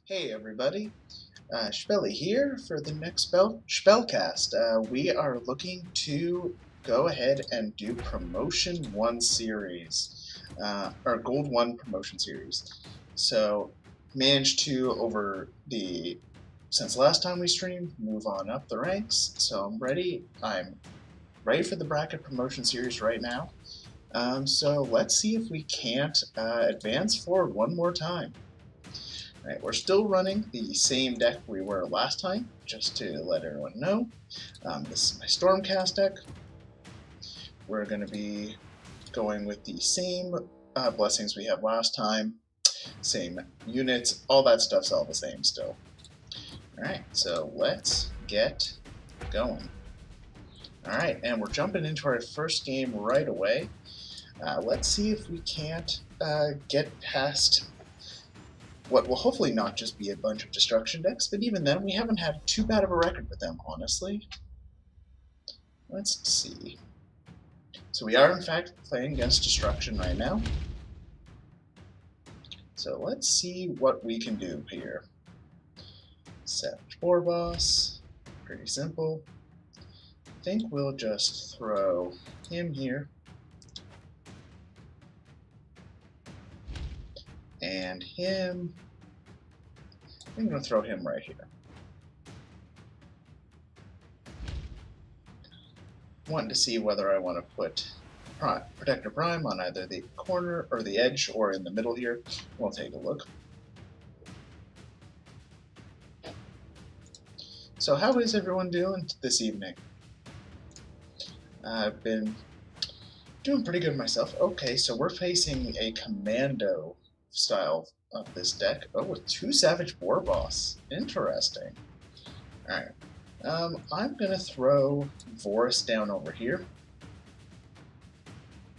Hey everybody, Spelly here for the next Spellcast. We are looking to go ahead and do Promotion 1 series, or Gold 1 Promotion series. So, managed to, since last time we streamed, move on up the ranks. So I'm ready for the Bracket Promotion series right now. So let's see if we can't advance forward one more time. Right, we're still running the same deck we were last time, just to let everyone know. This is my Stormcast deck. We're going to be going with the same blessings we had last time, same units, all that stuff's all the same still. Alright, so let's get going. Alright, and we're jumping into our first game right away. Let's see if we can't get past what will hopefully not just be a bunch of destruction decks, but even then, we haven't had too bad of a record with them, honestly. Let's see. So we are, in fact, playing against destruction right now. So let's see what we can do here. Savage Boar Boss, pretty simple. I think we'll just throw him here. And him. I'm going to throw him right here. Wanting to see whether I want to put Protector Prime on either the corner or the edge or in the middle here. We'll take a look. So how is everyone doing this evening? I've been doing pretty good myself. Okay, so we're facing a commando style of this deck. Oh, with 2 Savage Boar Boss. Interesting. Alright. I'm going to throw Vorus down over here.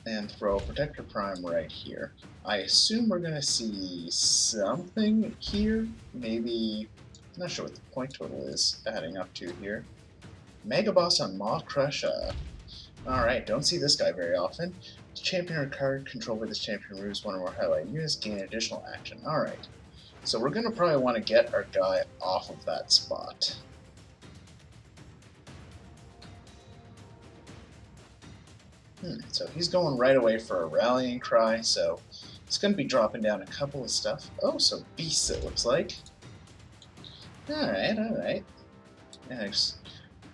And throw Protector Prime right here. I assume we're going to see something here. Maybe... I'm not sure what the point total is adding up to here. Mega Boss on Maw Crush. Alright, don't see this guy very often. Champion or card controlled by this champion removes one or more highlight units, gain additional action. Alright. So we're going to probably want to get our guy off of that spot. So he's going right away for a rallying cry, so he's going to be dropping down a couple of stuff. Oh, so beasts it looks like. Alright, alright. Nice.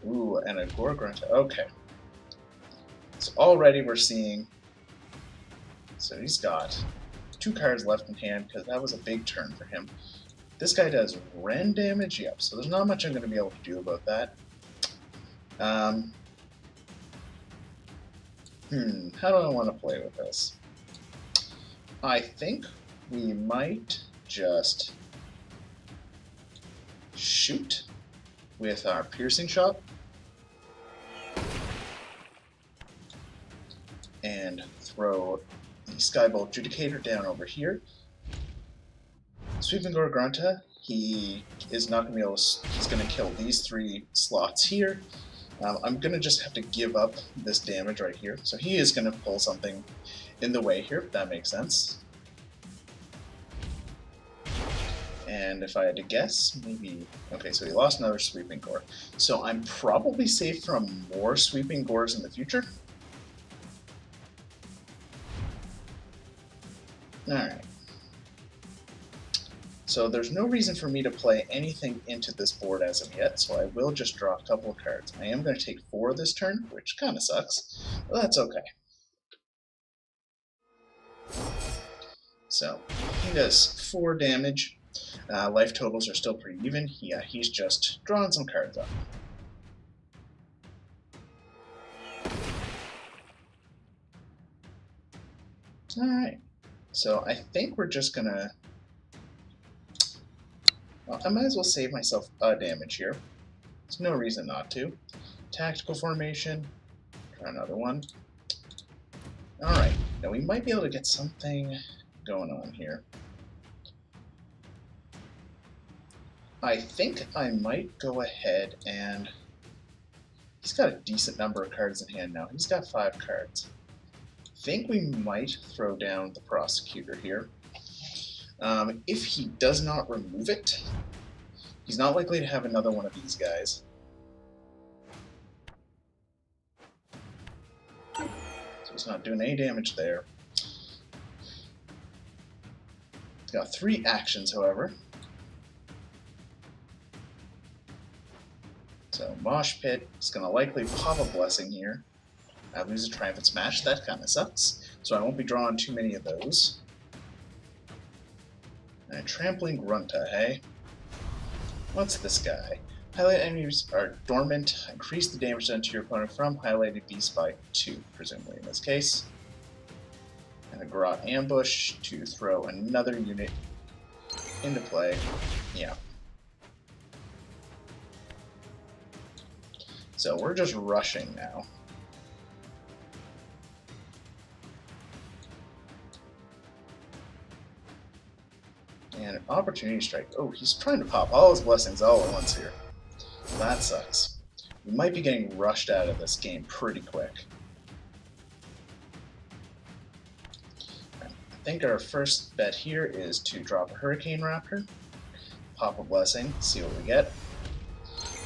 Ooh, and a Gorgrunta. Okay. So already we're seeing... So he's got 2 cards left in hand, because that was a big turn for him. This guy does Ren damage? Yep, so there's not much I'm going to be able to do about that. How do I want to play with this? I think we might just shoot with our piercing shot and throw the Skybolt Judicator down over here. Sweeping Gorgrunta, he is not going to be able to, he's going to kill these 3 slots here. I'm going to just have to give up this damage right here. So he is going to pull something in the way here, if that makes sense. And if I had to guess, maybe... Okay, so he lost another Sweeping Gore. So I'm probably safe from more Sweeping Gores in the future. Alright. So there's no reason for me to play anything into this board as of yet, so I will just draw a couple of cards. I am going to take 4 this turn, which kind of sucks, but that's okay. So, he does 4 damage. Life totals are still pretty even. Yeah, he's just drawing some cards up. Alright, so I think we're just gonna... Well, I might as well save myself a damage here. There's no reason not to. Tactical formation. Try another one. Alright, now we might be able to get something going on here. I think I might go ahead and... He's got a decent number of cards in hand now. He's got 5 cards. I think we might throw down the Prosecutor here. If he does not remove it, he's not likely to have another one of these guys. So he's not doing any damage there. He's got 3 actions, however. So Mosh Pit is going to likely pop a Blessing here. I lose a Triumphant Smash, that kind of sucks. So I won't be drawing too many of those. And Trampling Grunta, hey? What's this guy? Highlight enemies are dormant. Increase the damage done to your opponent from highlighted beast by 2, presumably in this case. And a Garrote Ambush to throw another unit into play. Yeah. So we're just rushing now. And an Opportunity Strike. Oh, he's trying to pop all his blessings all at once here. That sucks. We might be getting rushed out of this game pretty quick. I think our first bet here is to drop a Hurricane Raptor, pop a Blessing, see what we get.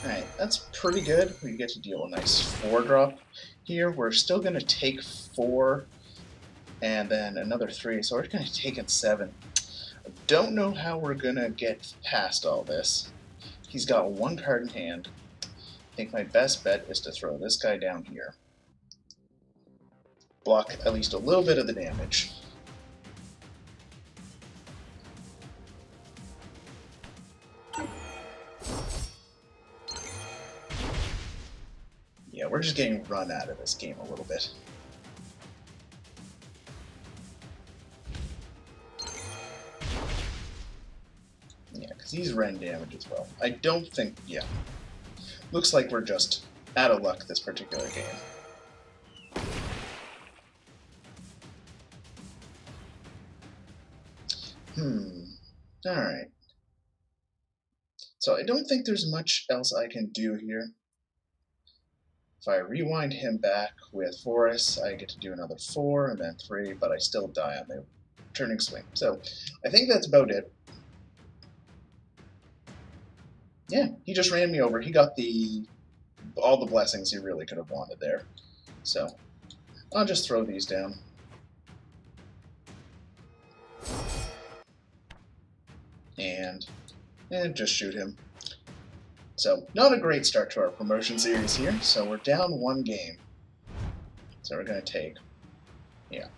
Alright, that's pretty good. We get to deal a nice 4-drop here. We're still going to take 4 and then another 3, so we're going to take in 7. I don't know how we're going to get past all this. He's got 1 card in hand. I think my best bet is to throw this guy down here. Block at least a little bit of the damage. Yeah, we're just getting run out of this game a little bit. Yeah, because he's Ren damage as well. I don't think, yeah. Looks like we're just out of luck this particular game. Alright. So I don't think there's much else I can do here. If I rewind him back with Forest, I get to do another 4 and then 3, but I still die on the turning swing. So I think that's about it. Yeah, he just ran me over. He got all the blessings he really could have wanted there. So I'll just throw these down. And just shoot him. So, not a great start to our promotion series here, so we're down 1 game. So we're going to take, yeah.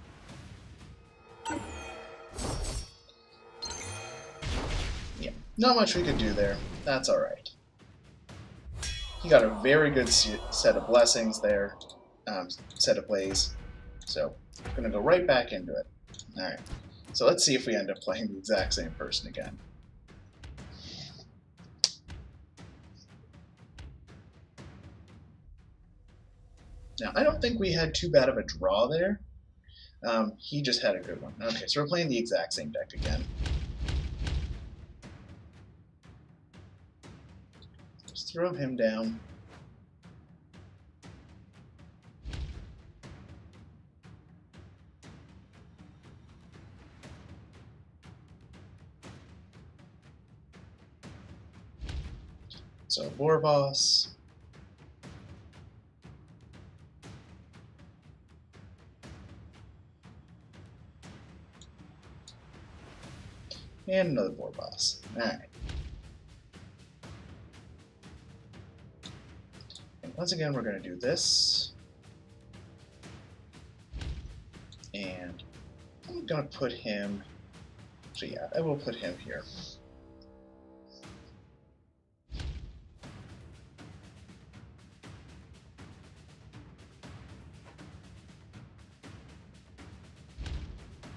Yeah, not much we could do there. That's alright. He got a very good set of blessings there, set of plays. So, I'm going to go right back into it. Alright, so let's see if we end up playing the exact same person again. Now, I don't think we had too bad of a draw there. He just had a good one. Okay, so we're playing the exact same deck again. Just throw him down. So, War Boss. And another War Boss. Alright. And once again, we're going to do this. And I'm going to put him... So yeah, I will put him here.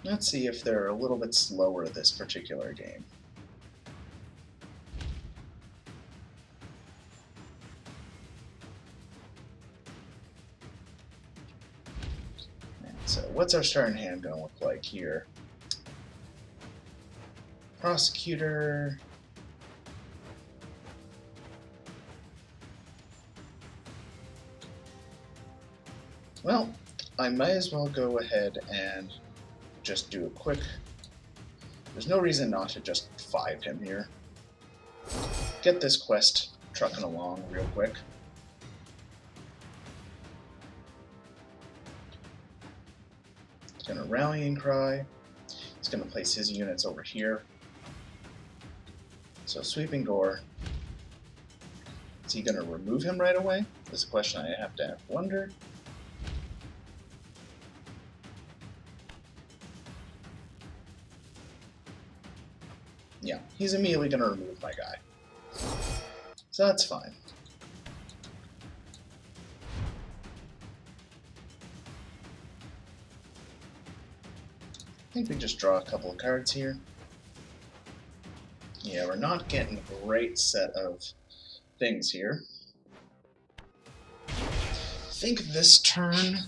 Let's see if they're a little bit slower this particular game. And so what's our starting hand going to look like here? Prosecutor. Well, I might as well go ahead and just do a quick There's no reason not to just 5 him here. Get this quest trucking along real quick. He's going to rallying cry. He's going to place his units over here. So sweeping gore. Is he going to remove him right away? That's a question I have to wonder. Yeah, he's immediately going to remove my guy. So that's fine. I think we just draw a couple of cards here. Yeah, we're not getting a great set of things here. I think this turn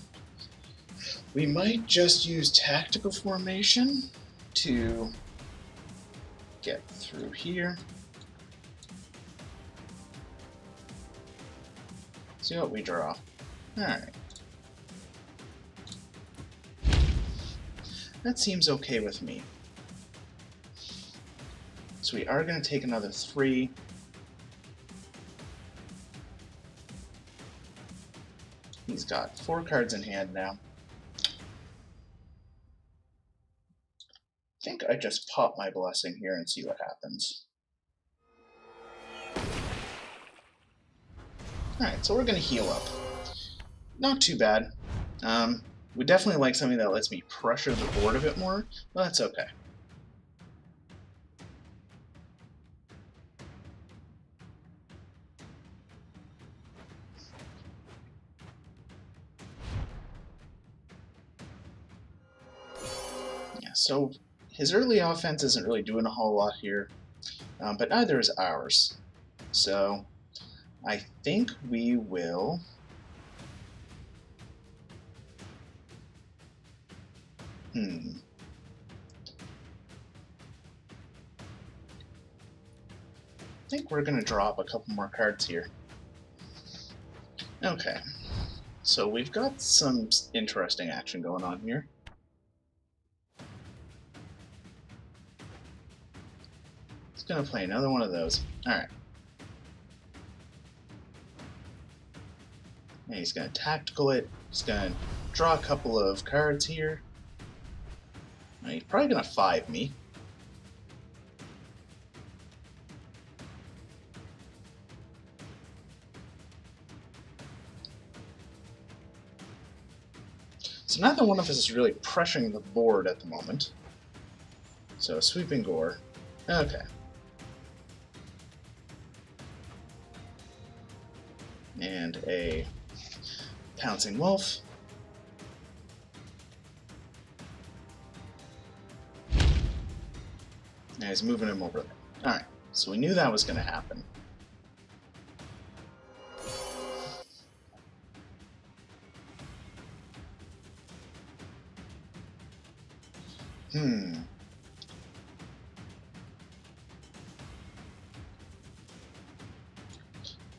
we might just use tactical formation to get through here. See what we draw. Alright. That seems okay with me. So we are going to take another 3. He's got 4 cards in hand now. I think I just pop my blessing here and see what happens. Alright, so we're going to heal up. Not too bad. We definitely like something that lets me pressure the board a bit more, but that's okay. Yeah, so his early offense isn't really doing a whole lot here, but neither is ours. So I think we will... I think we're going to drop a couple more cards here. Okay, so we've got some interesting action going on here. He's going to play another one of those. Alright. And he's going to tactical it. He's going to draw a couple of cards here. And he's probably going to 5 me. So neither one of us is really pressuring the board at the moment. So sweeping gore. Okay. And a pouncing wolf. And he's moving him over there. Alright, so we knew that was going to happen.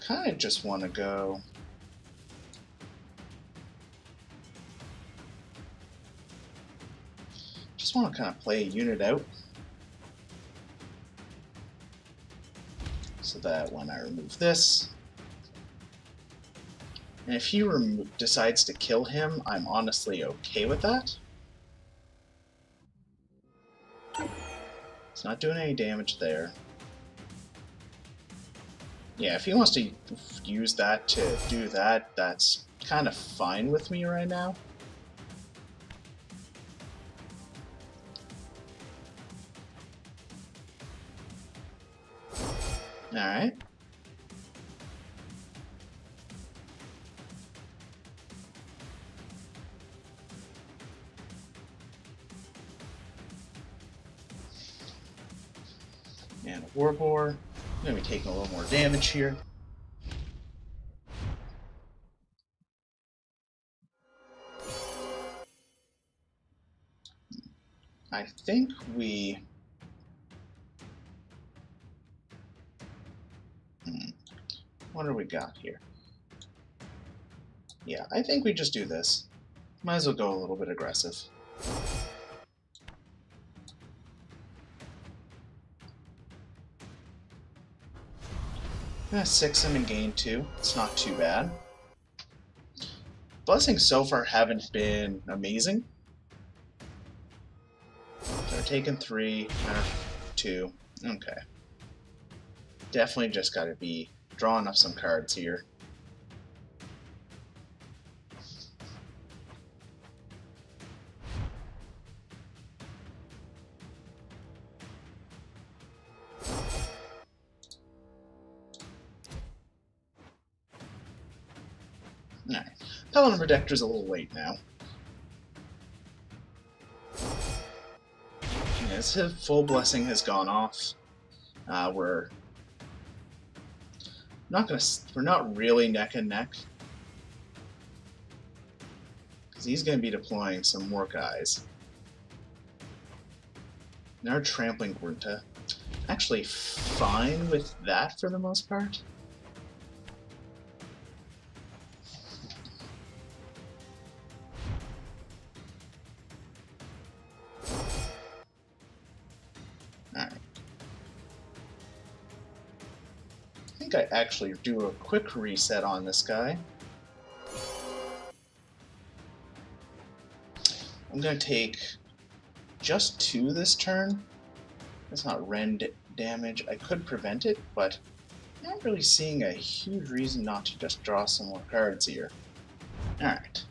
Kind of just want to go... Just want to kind of play a unit out. So that when I remove this... And if he decides to kill him, I'm honestly okay with that. It's not doing any damage there. Yeah, if he wants to use that to do that, that's kind of fine with me right now. Alright. And a war boar. I'm going to be taking a little more damage here. I think we... What do we got here? Yeah, I think we just do this. Might as well go a little bit aggressive. I'm gonna 6 him and gain 2. It's not too bad. Blessings so far haven't been amazing. So we're taking 3, 2. Okay. Definitely just gotta be drawing up some cards here. Alright. Paladin Protector's a little late now. Yes, his full blessing has gone off. We're not really neck and neck. Because he's gonna be deploying some more guys. Now trampling Grunta. Actually fine with that for the most part. Alright. I think I actually do a quick reset on this guy. I'm going to take just 2 this turn. That's not rend damage. I could prevent it, but I'm not really seeing a huge reason not to just draw some more cards here. Alright.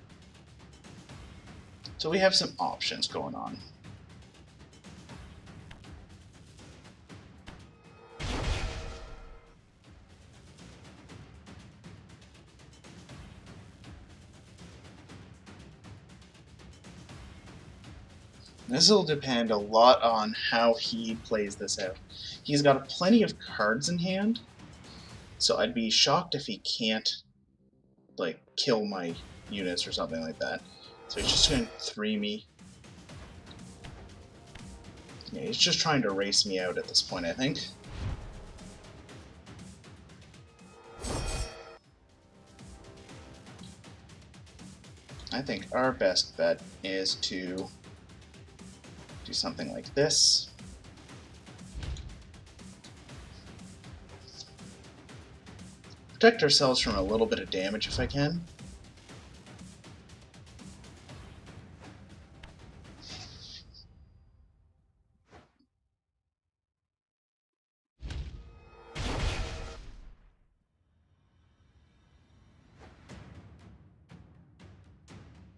So we have some options going on. This will depend a lot on how he plays this out. He's got plenty of cards in hand, so I'd be shocked if he can't, like, kill my units or something like that. So he's just going to 3 me. Yeah, he's just trying to race me out at this point, I think. I think our best bet is to do something like this. Protect ourselves from a little bit of damage if I can.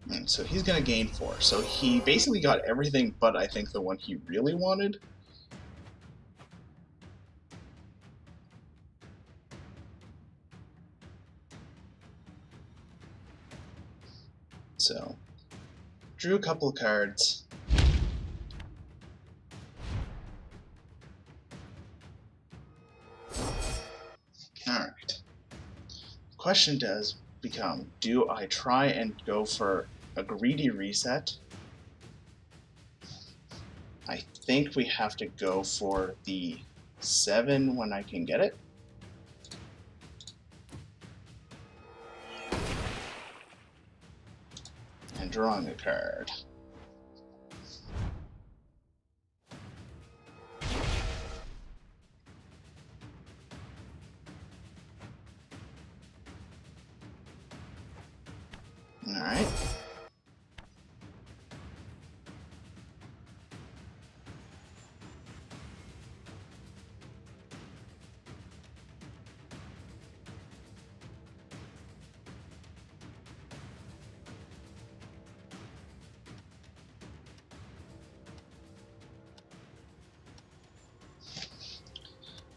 And so he's going to gain 4. So he basically got everything but I think the one he really wanted. So, drew a couple of cards. Alright. Question does become, do I try and go for a greedy reset? I think we have to go for the 7 when I can get it. And drawing a card. Alright.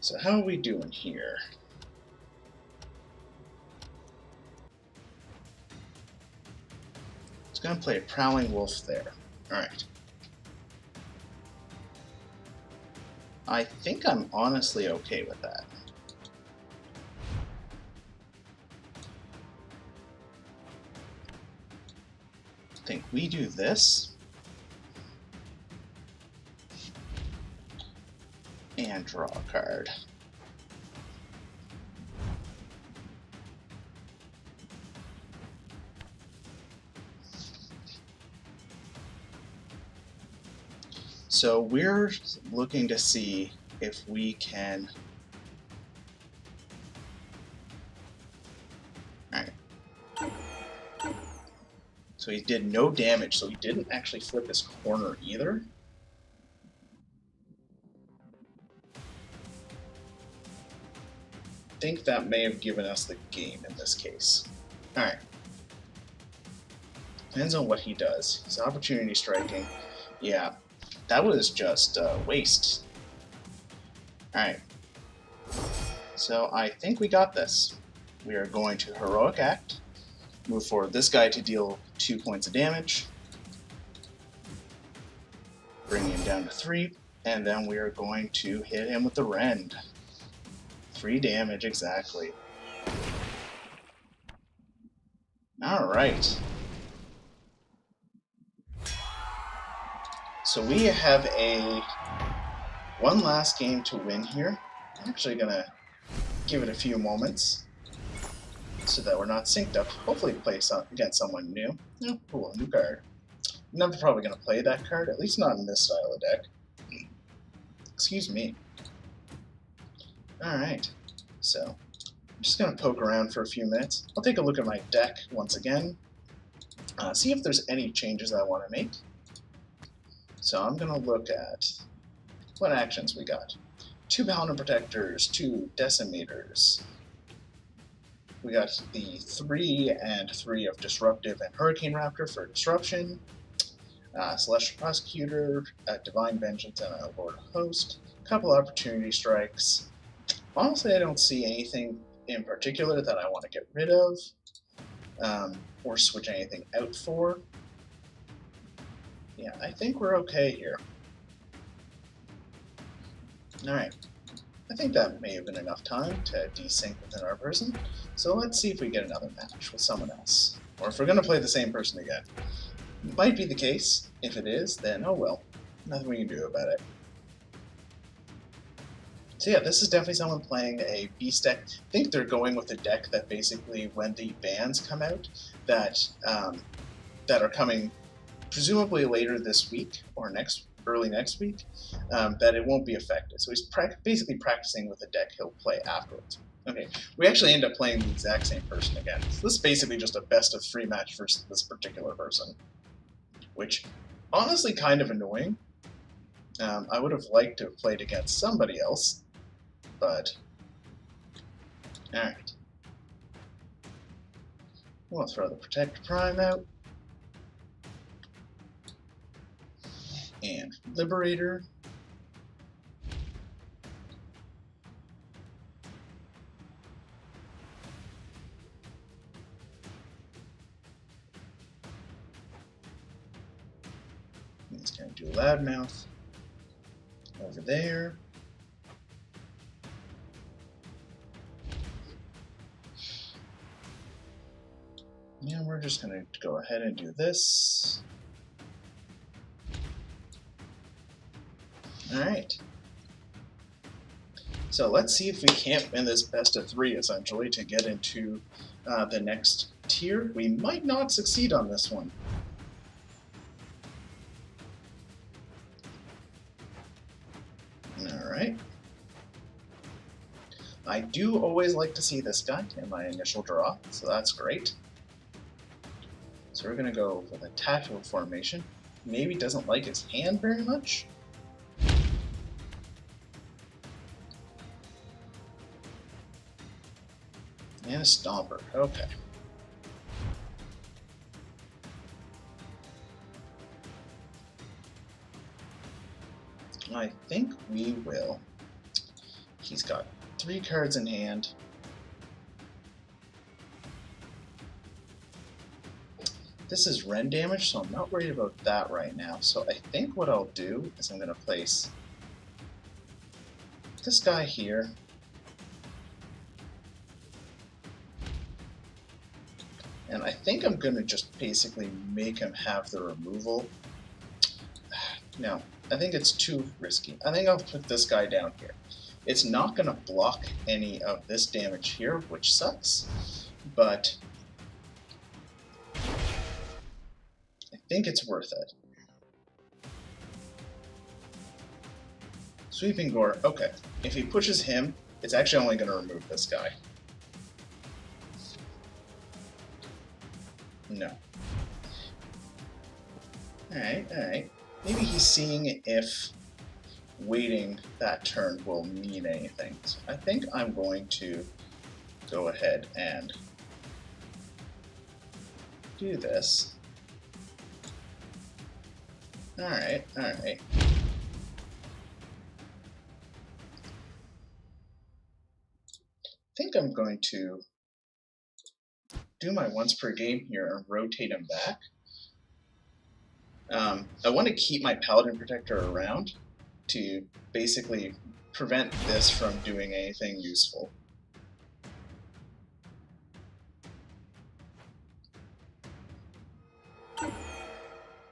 So how are we doing here? It's going to play a Prowling Wolf there. Alright. I think I'm honestly okay with that. I think we do this. And draw a card. So we're looking to see if we can So he did no damage, so he didn't actually flip his corner either. I think that may have given us the game in this case. Alright. Depends on what he does. His opportunity striking. Yeah, that was just waste. Alright. So I think we got this. We are going to Heroic Act. Move forward this guy to deal 2 points of damage. Bring him down to 3. And then we are going to hit him with the Rend. 3 damage, exactly. Alright. So we have one last game to win here. I'm actually going to give it a few moments so that we're not synced up. Hopefully play against someone new. Oh, cool, new card. I'm not probably going to play that card, at least not in this style of deck. Excuse me. Alright, so I'm just going to poke around for a few minutes. I'll take a look at my deck once again, see if there's any changes I want to make. So I'm going to look at what actions we got. 2 Paladin Protectors, 2 Decimators. We got the 3 and 3 of Disruptive and Hurricane Raptor for Disruption. Celestial Prosecutor, Divine Vengeance, and a Lord Host. A couple Opportunity Strikes. Honestly, I don't see anything in particular that I want to get rid of, or switch anything out for. Yeah, I think we're okay here. Alright, I think that may have been enough time to desync within our person, so let's see if we get another match with someone else. Or if we're going to play the same person again. Might be the case. If it is, then oh well. Nothing we can do about it. So yeah, this is definitely someone playing a beast deck. I think they're going with a deck that basically, when the bans come out, that are coming presumably later this week or early next week, that it won't be affected. So he's basically practicing with a deck he'll play afterwards. Okay, we actually end up playing the exact same person again. So this is basically just a best of 3 match versus this particular person, which honestly kind of annoying. I would have liked to have played against somebody else, but alright. We'll throw the Protect Prime out. And Liberator. He's going to do Loudmouth over there. Yeah, we're just going to go ahead and do this. Alright. So let's see if we can't win this best of 3 essentially to get into the next tier. We might not succeed on this one. Alright. I do always like to see this guy in my initial draw, so that's great. So we're going to go with a tactical formation. Maybe doesn't like his hand very much. And a Stomper, okay. I think we will. He's got 3 cards in hand. This is Rend damage, so I'm not worried about that right now. So I think what I'll do is I'm going to place this guy here. And I think I'm going to just basically make him have the removal. No, I think it's too risky. I think I'll put this guy down here. It's not going to block any of this damage here, which sucks, but I think it's worth it. Sweeping Gore, okay. If he pushes him, it's actually only going to remove this guy. No. Alright. Maybe he's seeing if waiting that turn will mean anything. So I think I'm going to go ahead and do this. Alright. I think I'm going to do my once per game here and rotate him back. I want to keep my Paladin Protector around to basically prevent this from doing anything useful.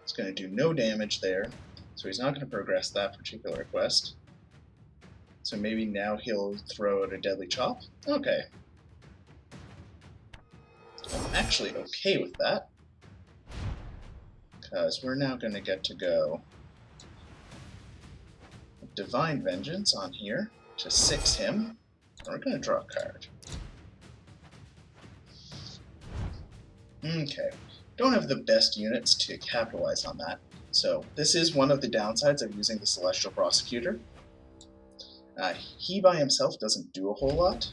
It's going to do no damage there, so he's not going to progress that particular quest. So maybe now he'll throw out a Deadly Chop? Okay. I'm actually okay with that, because we're now going to get to go Divine Vengeance on here to 6 him, and we're going to draw a card. Okay, don't have the best units to capitalize on that, so this is one of the downsides of using the Celestial Prosecutor. He by himself doesn't do a whole lot.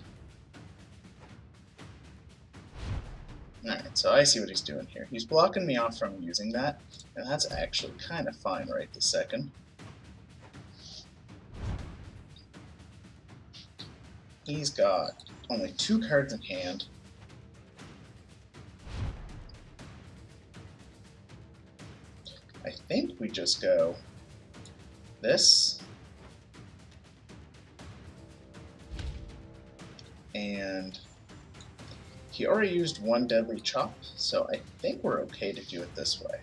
Alright, so I see what he's doing here. He's blocking me off from using that, and that's actually kind of fine right this second. He's got only 2 cards in hand. I think we just go this, and he already used 1 Deadly Chop, so I think we're okay to do it this way.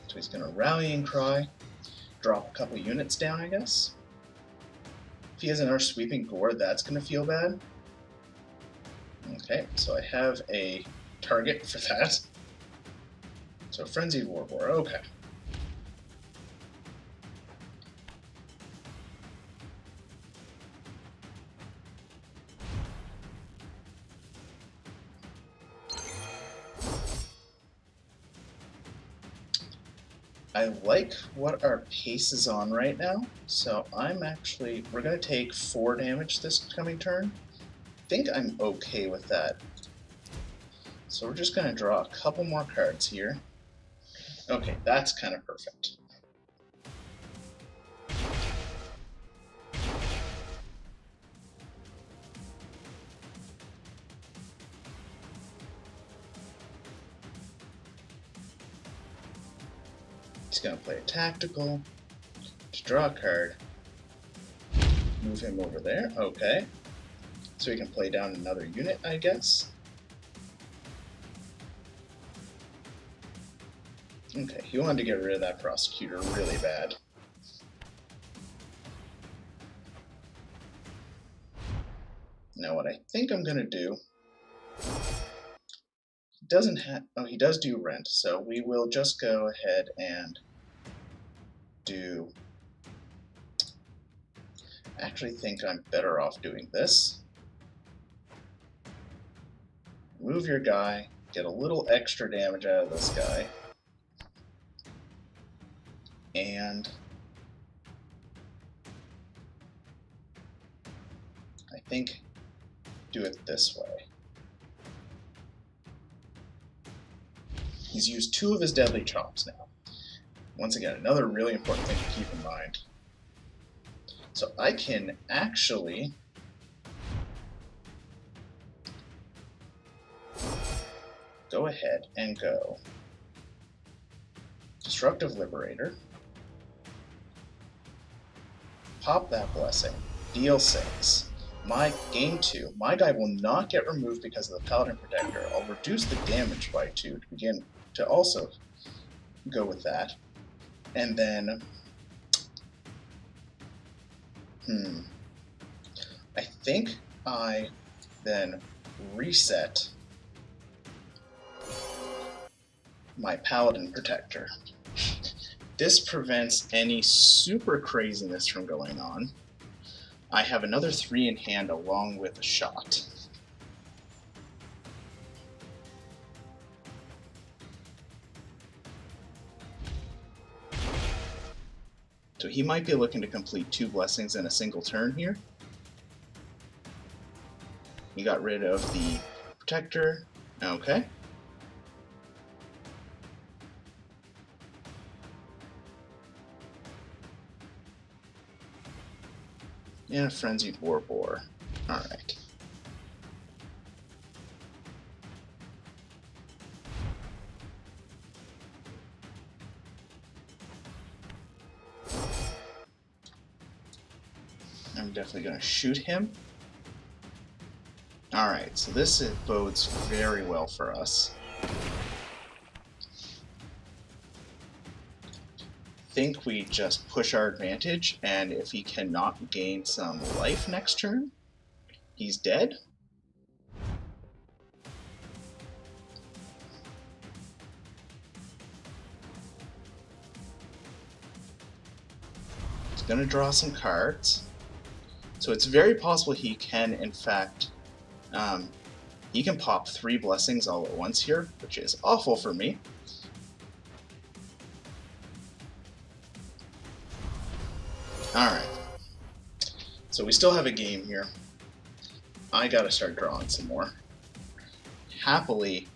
So he's going to Rallying Cry, drop a couple units down, I guess. If he has another Sweeping Gore, that's going to feel bad. Okay, so I have a target for that. So Frenzied Warboar, okay. I like what our pace is on right now, so we're going to take 4 damage this coming turn. I think I'm okay with that. So we're just going to draw a couple more cards here. Okay, that's kind of perfect. He's going to play a tactical to draw a card. Move him over there. Okay. So he can play down another unit, I guess. Okay, he wanted to get rid of that Prosecutor really bad. Now what I think I'm going to do... doesn't have... oh, he does do Rent, so we will just go ahead and do... I actually think I'm better off doing this. Move your guy, get a little extra damage out of this guy, and I think do it this way. He's used 2 of his Deadly Chops now. Once again, another really important thing to keep in mind. So I can actually go ahead and go Destructive Liberator, pop that Blessing, deal 6. My game 2, my guy will not get removed because of the Paladin Protector. I'll reduce the damage by 2 to begin to also go with that. And then, I think I then reset my Paladin Protector. This prevents any super craziness from going on. I have another 3 in hand along with a shot. So he might be looking to complete 2 blessings in a single turn here. He got rid of the protector. Okay. And a frenzied war boar. Alright. I'm definitely going to shoot him. Alright, so this bodes very well for us. Think we just push our advantage, and if he cannot gain some life next turn, he's dead. He's going to draw some cards. So it's very possible he can, in fact, he can pop 3 blessings all at once here, which is awful for me. Alright. So we still have a game here. I gotta start drawing some more. Happily,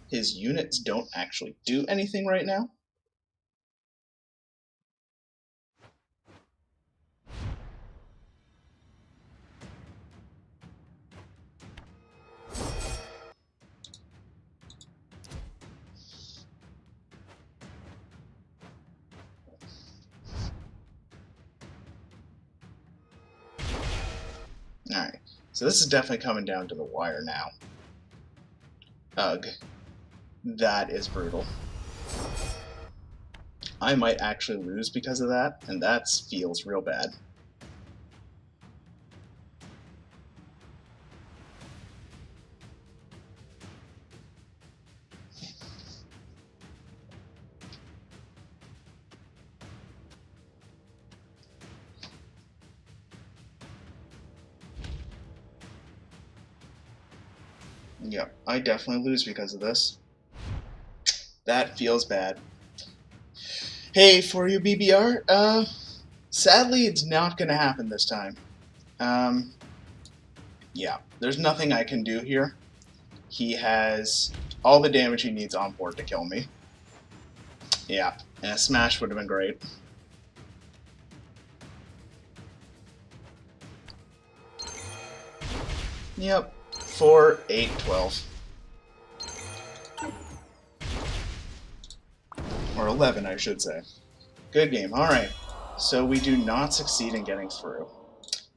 his units don't actually do anything right now. Alright, so this is definitely coming down to the wire now. Ugh. That is brutal. I might actually lose because of that, and that feels real bad. Yep, I definitely lose because of this. That feels bad. Hey, for you BBR, sadly it's not going to happen this time. Yeah, there's nothing I can do here. He has all the damage he needs on board to kill me. Yeah, and a smash would have been great. Yep, 4, 8, 12. Or 11, I should say. Good game. Alright, so we do not succeed in getting through.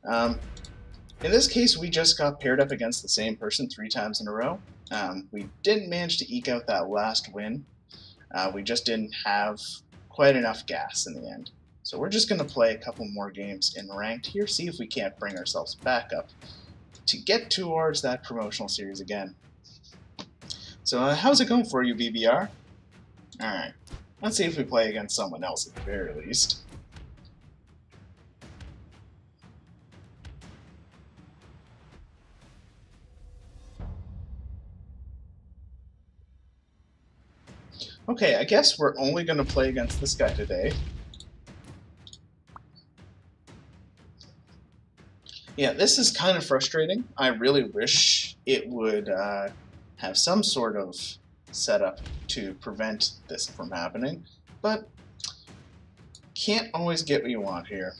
In this case, we just got paired up against the same person 3 times in a row. We didn't manage to eke out that last win. We just didn't have quite enough gas in the end. So we're just going to play a couple more games in ranked here, see if we can't bring ourselves back up to get towards that promotional series again. So how's it going for you, BBR? Alright, let's see if we play against someone else at the very least. Okay, I guess we're only going to play against this guy today. Yeah, this is kind of frustrating. I really wish it would have some sort of setup to prevent this from happening, but can't always get what you want here.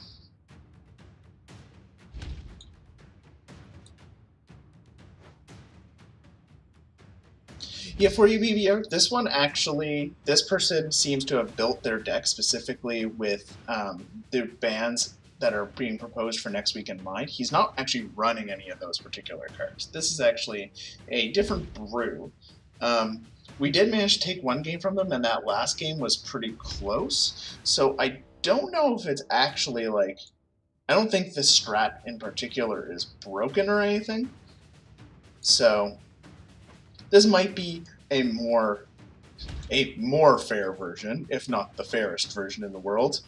Yeah, for you BBR, this one actually, this person seems to have built their deck specifically with the bans that are being proposed for next week in mind. He's not actually running any of those particular cards. This is actually a different brew. We did manage to take one game from them, and that last game was pretty close. So I don't know if it's actually like, I don't think this strat in particular is broken or anything. So this might be a more fair version, if not the fairest version in the world.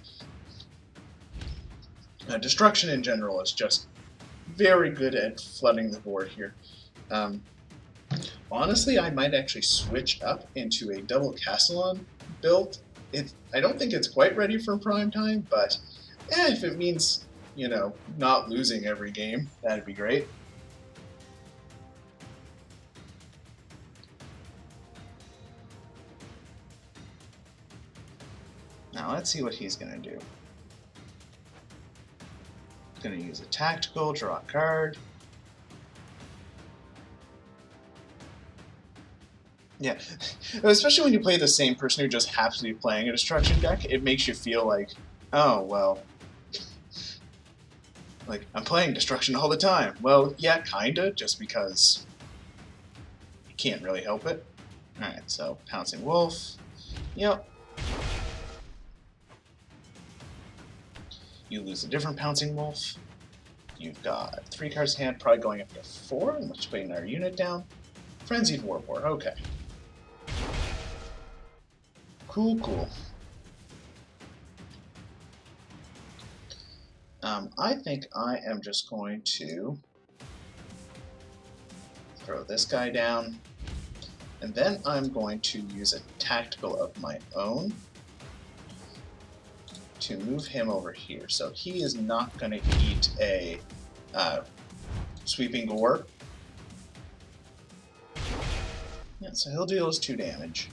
Destruction in general is just very good at flooding the board here. Honestly, I might actually switch up into a double Castellon build. I don't think it's quite ready for prime time, but if it means, you know, not losing every game, that'd be great. Now let's see what he's going to do. He's going to use a tactical, draw a card. Yeah, especially when you play the same person who just happens to be playing a destruction deck, it makes you feel like, oh, well, like, I'm playing destruction all the time. Well, yeah, kinda, just because you can't really help it. Alright, so Pouncing Wolf. Yep. You lose a different Pouncing Wolf. You've got 3 cards in hand, probably going up to 4, and let's put another unit down. Frenzied Warboard, okay. Cool, cool. I think I am just going to throw this guy down, and then I'm going to use a tactical of my own to move him over here. So he is not going to eat a Sweeping Gore. Yeah, so he'll deal us 2 damage.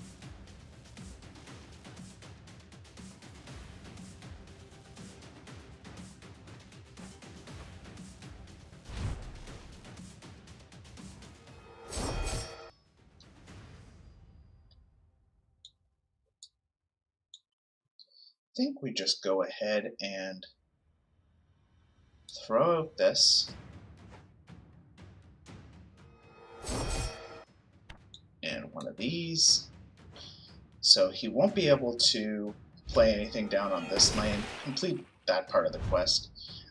I think we just go ahead and throw out this. And one of these. So he won't be able to play anything down on this lane, complete that part of the quest.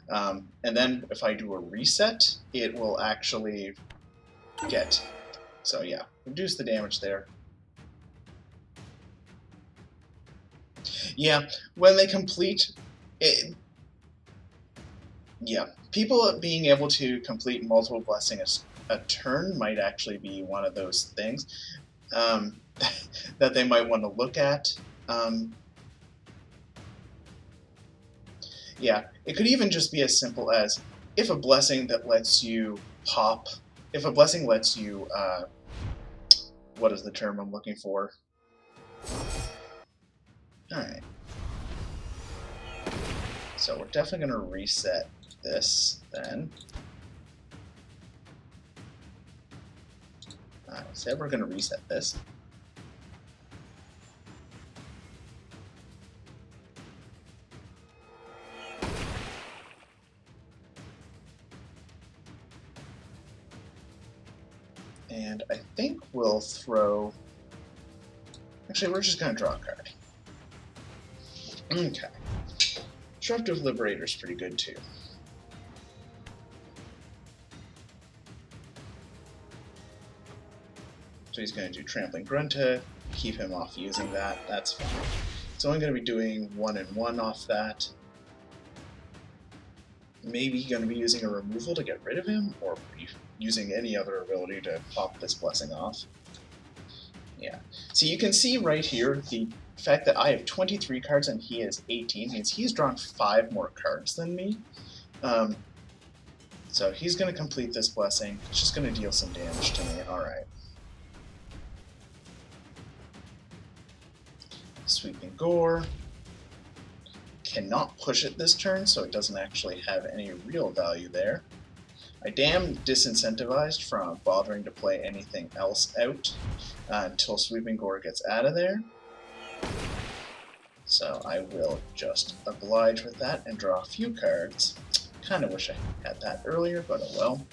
And then if I do a reset, it will actually get. So yeah, reduce the damage there. Yeah, when they complete it, yeah, people being able to complete multiple blessings a turn might actually be one of those things that they might want to look at. Yeah, it could even just be as simple as if a blessing that lets you pop, if a blessing lets you, what is the term I'm looking for? Alright. So we're definitely going to reset this then. So we're going to reset this. And I think we'll throw... Actually, we're just going to draw a card. Okay. Disruptive Liberator's pretty good too. So he's going to do Trampling Grunt to keep him off using that. That's fine. It's only going to be doing 1 and 1 off that. Maybe going to be using a removal to get rid of him, or using any other ability to pop this blessing off. Yeah. So you can see right here the fact that I have 23 cards and he has 18 means he's drawn 5 more cards than me. So he's going to complete this blessing. It's just going to deal some damage to me. Alright. Sweeping Gore. Cannot push it this turn, so it doesn't actually have any real value there. I am disincentivized from bothering to play anything else out until Sweeping Gore gets out of there. So I will just oblige with that and draw a few cards. Kind of wish I had that earlier, but oh well.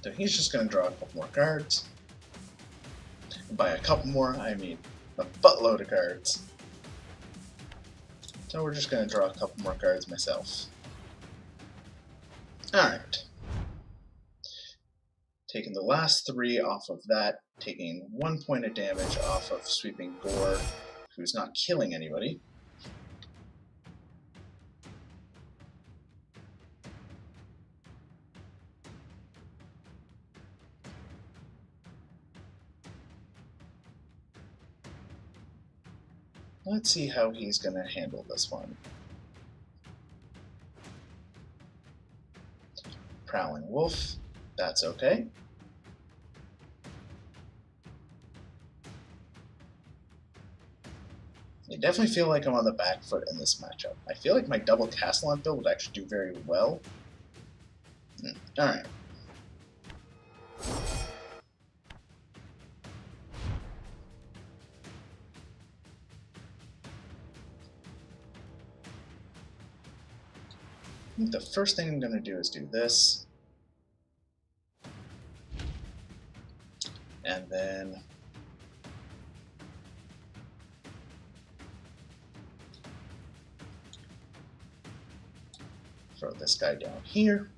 So he's just going to draw a couple more cards. And by a couple more, I mean a buttload of cards. So we're just going to draw a couple more cards myself. Alright. Taking the last 3 off of that, taking 1 point of damage off of Sweeping Gore, who's not killing anybody. Let's see how he's going to handle this one. Prowling Wolf, that's okay. I definitely feel like I'm on the back foot in this matchup. I feel like my double Castellan build would actually do very well. Alright. I think the first thing I'm going to do is do this. And then throw this guy down here.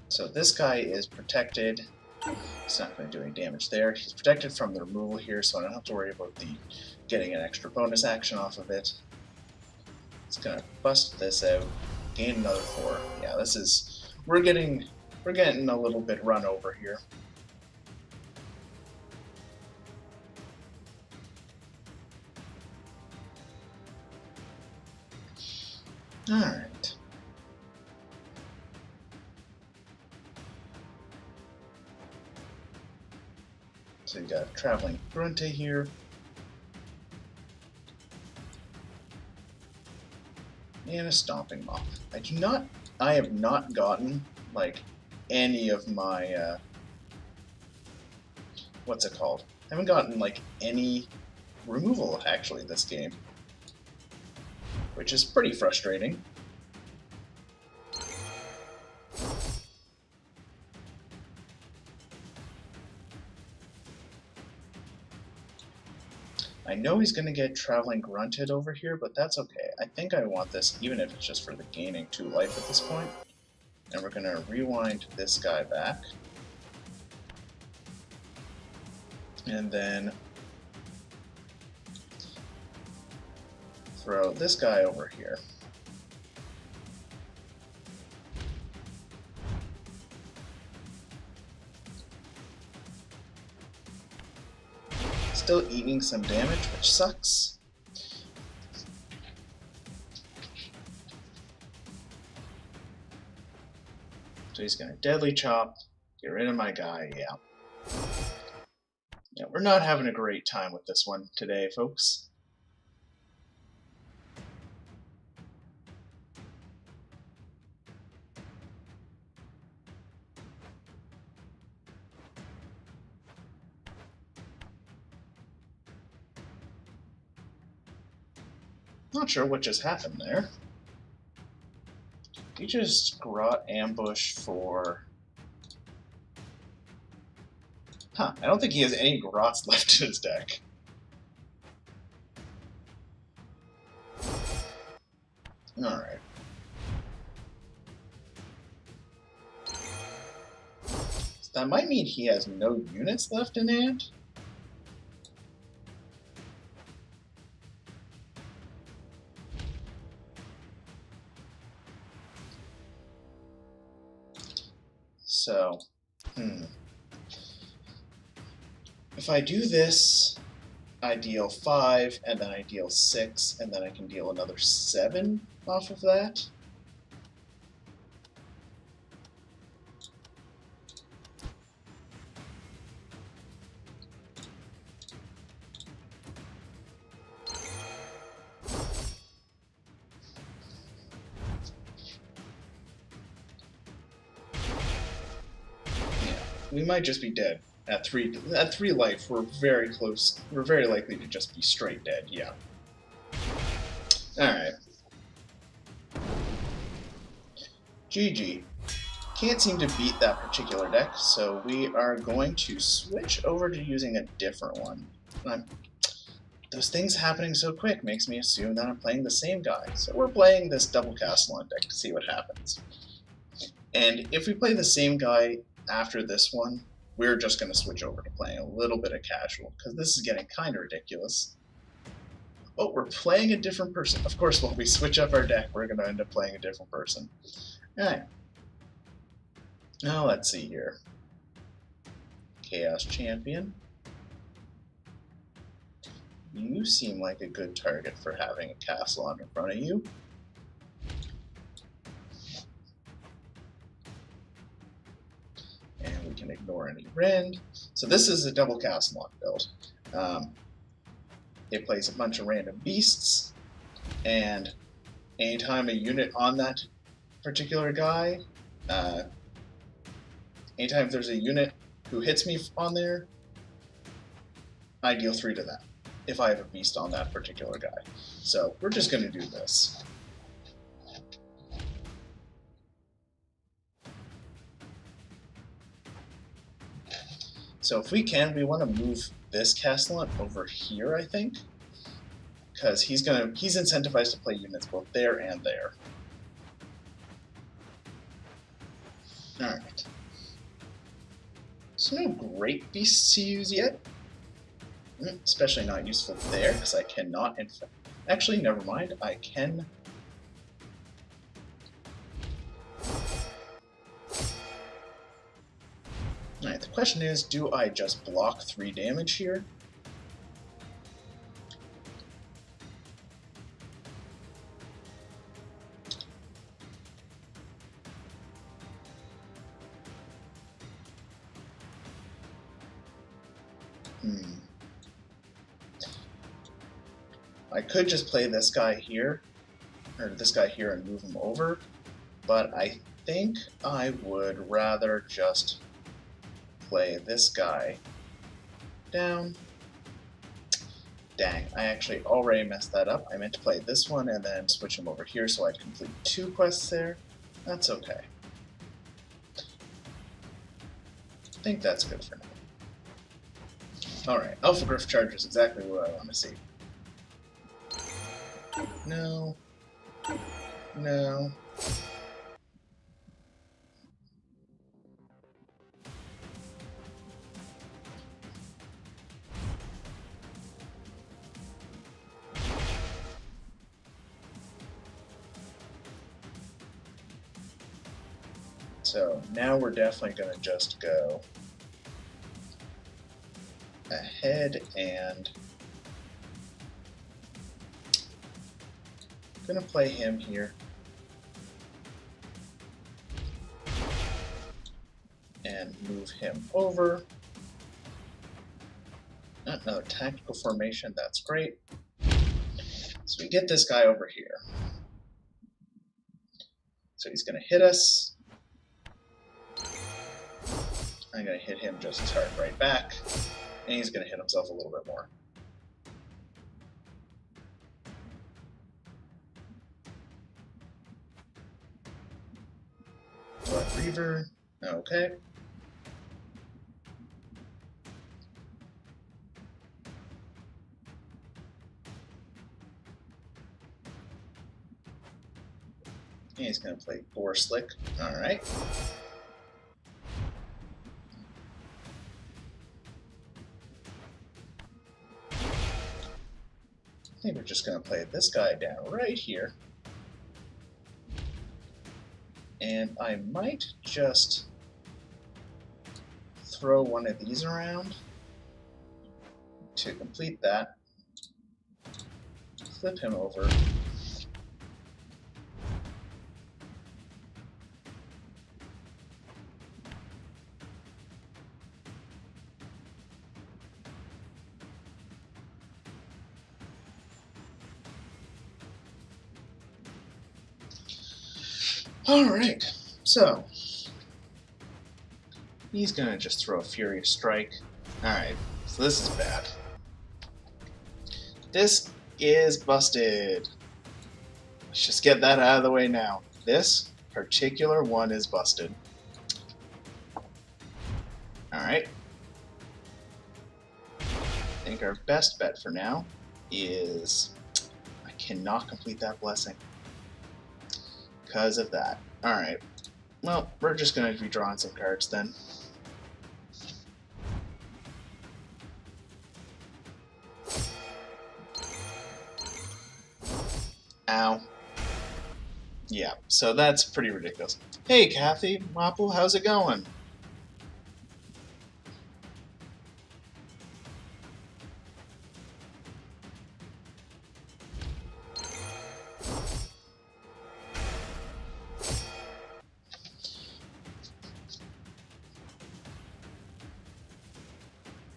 So this guy is protected. He's not going to do any damage there. He's protected from the removal here, so I don't have to worry about the getting an extra bonus action off of it. It's going to bust this out, gain another 4. Yeah, this is we're getting a little bit run over here. All right. So you got a Traveling Grunte here. And a Stomping Moth. I have not gotten, like, any of my, what's it called? I haven't gotten, like, any removal, actually, this game. Which is pretty frustrating. I know he's going to get Traveling Grunted over here, but that's okay. I think I want this, even if it's just for the gaining 2 life at this point. And we're going to rewind this guy back. And then throw this guy over here. Still eating some damage, which sucks. So he's going to Deadly Chop, get rid of my guy, yeah. Yeah, we're not having a great time with this one today, folks. Not sure what just happened there. He just Grot Ambush for... Huh, I don't think he has any Grots left in his deck. Alright. So that might mean he has no units left in hand? So, if I do this, I deal 5, and then I deal 6, and then I can deal another 7 off of that. We might just be dead at 3 life. We're very close. We're very likely to just be straight dead. Yeah. All right. GG. Can't seem to beat that particular deck, so we are going to switch over to using a different one. those things happening so quick makes me assume that I'm playing the same guy. So we're playing this double castle on deck to see what happens. And if we play the same guy after this one, we're just going to switch over to playing a little bit of casual, because this is getting kind of ridiculous. Oh, we're playing a different person. Of course, when we switch up our deck, we're going to end up playing a different person. Alright. Now let's see here. Chaos Champion. You seem like a good target for having a castle on in front of you. And we can ignore any rend. So this is a double castle lock build. It plays a bunch of random beasts, and anytime a unit on that particular guy, anytime there's a unit who hits me on there, I deal 3 to them if I have a beast on that particular guy. So we're just going to do this. So if we can, we want to move this Castellan over here, I think, because he's incentivized to play units both there and there. All right. So no great beasts to use yet. Especially not useful there, because I cannot infect. Actually, never mind. I can. Alright, the question is, do I just block 3 damage here? I could just play this guy here, or this guy here and move him over, but I think I would rather just play this guy down. Dang, I actually already messed that up. I meant to play this one and then switch him over here so I'd complete 2 quests there. That's okay. I think that's good for now. Alright, Alpha Griff Charger is exactly what I want to see. No. No. So now we're definitely going to just go ahead and I'm going to play him here. And move him over. Another tactical formation, that's great. So we get this guy over here. So he's going to hit us. I'm going to hit him just as hard right back. And he's going to hit himself a little bit more. Blood Reaver. Okay. And he's going to play Boar Slick. Alright. I think we're just going to play this guy down right here. And I might just throw one of these around to complete that. Flip him over. Alright, so he's gonna just throw a Furious Strike. Alright, so this is bad. This is busted. Let's just get that out of the way now. This particular one is busted. Alright. I think our best bet for now is I cannot complete that blessing because of that. Alright, well, we're just going to be drawing some cards then. Ow. Yeah, so that's pretty ridiculous. Hey, Kathy, Mopple, how's it going?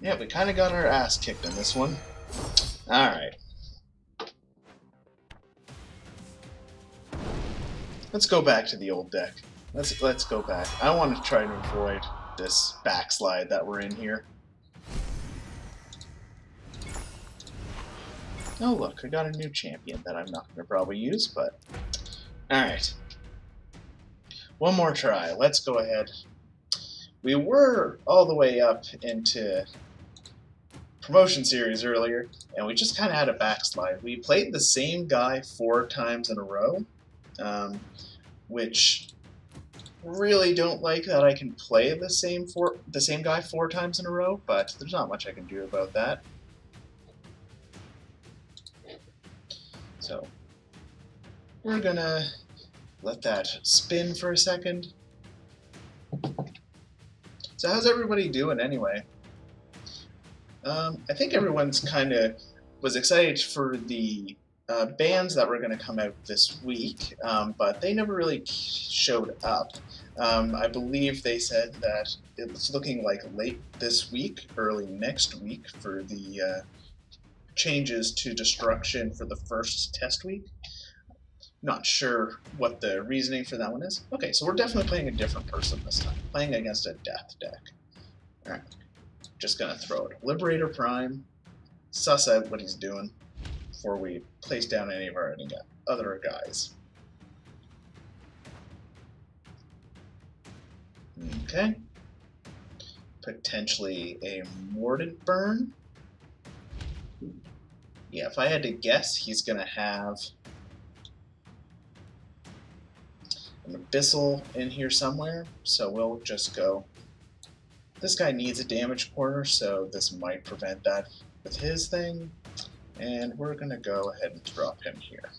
Yeah, we kind of got our ass kicked in this one. Alright. Let's go back to the old deck. Let's go back. I want to try to avoid this backslide that we're in here. Oh look, I got a new champion that I'm not going to probably use, but... Alright. One more try. Let's go ahead. We were all the way up into promotion series earlier, and we just kind of had a backslide. We played the same guy 4 times in a row, which really don't like that I can play the same guy 4 times in a row, but there's not much I can do about that. So we're gonna let that spin for a second. So how's everybody doing anyway? I think everyone's kind of was excited for the bands that were going to come out this week, but they never really showed up. I believe they said that it was looking like late this week, early next week for the changes to destruction for the first test week. Not sure what the reasoning for that one is. Okay, so we're definitely playing a different person this time. Playing against a death deck. Alright. Just gonna throw it. Liberator Prime. Suss out what he's doing before we place down any of our other guys. Okay. Potentially a Mordant Burn. Yeah, if I had to guess, he's gonna have an Abyssal in here somewhere, so we'll just go. This guy needs a damage corner, so this might prevent that with his thing, and we're going to go ahead and drop him here.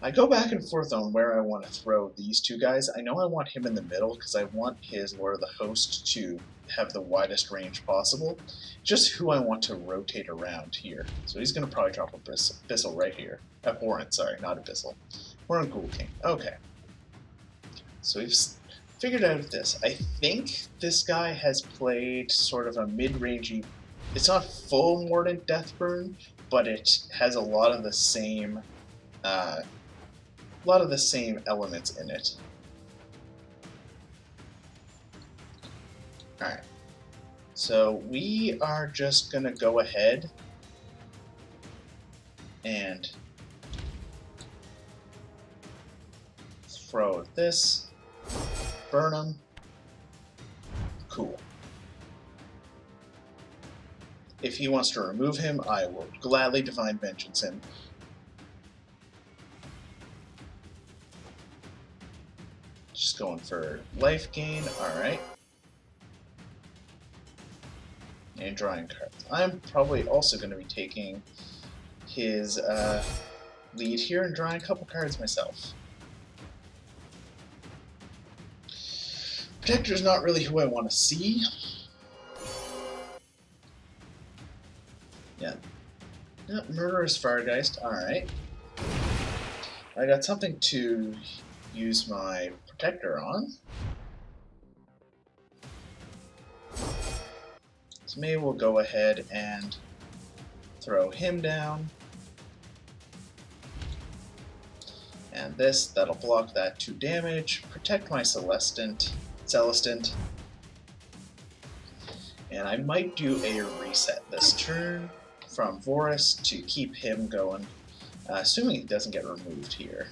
I go back and forth on where I want to throw these 2 guys. I know I want him in the middle because I want his Lord of the Host to have the widest range possible. Just who I want to rotate around here. So he's going to probably drop Abyssal right here. Hornet, sorry, not Abyssal. Hornet Ghoul King. Okay. So we've figured out this. I think this guy has played sort of a mid-rangey. It's not full Mordant Deathburn, but it has a lot of the same elements in it. Alright. So we are just gonna go ahead and throw this. Burn him. Cool. If he wants to remove him, I will gladly Divine Vengeance him. Just going for life gain. Alright. And drawing cards. I'm probably also going to be taking his lead here and drawing a couple cards myself. Protector's not really who I want to see. Yeah. Yep, Murderous Fargeist. Alright. I got something to use my Protector on. So maybe we'll go ahead and throw him down. And this, that'll block that 2 damage. Protect my Celestant. And I might do a reset this turn from Vorus to keep him going, assuming he doesn't get removed here.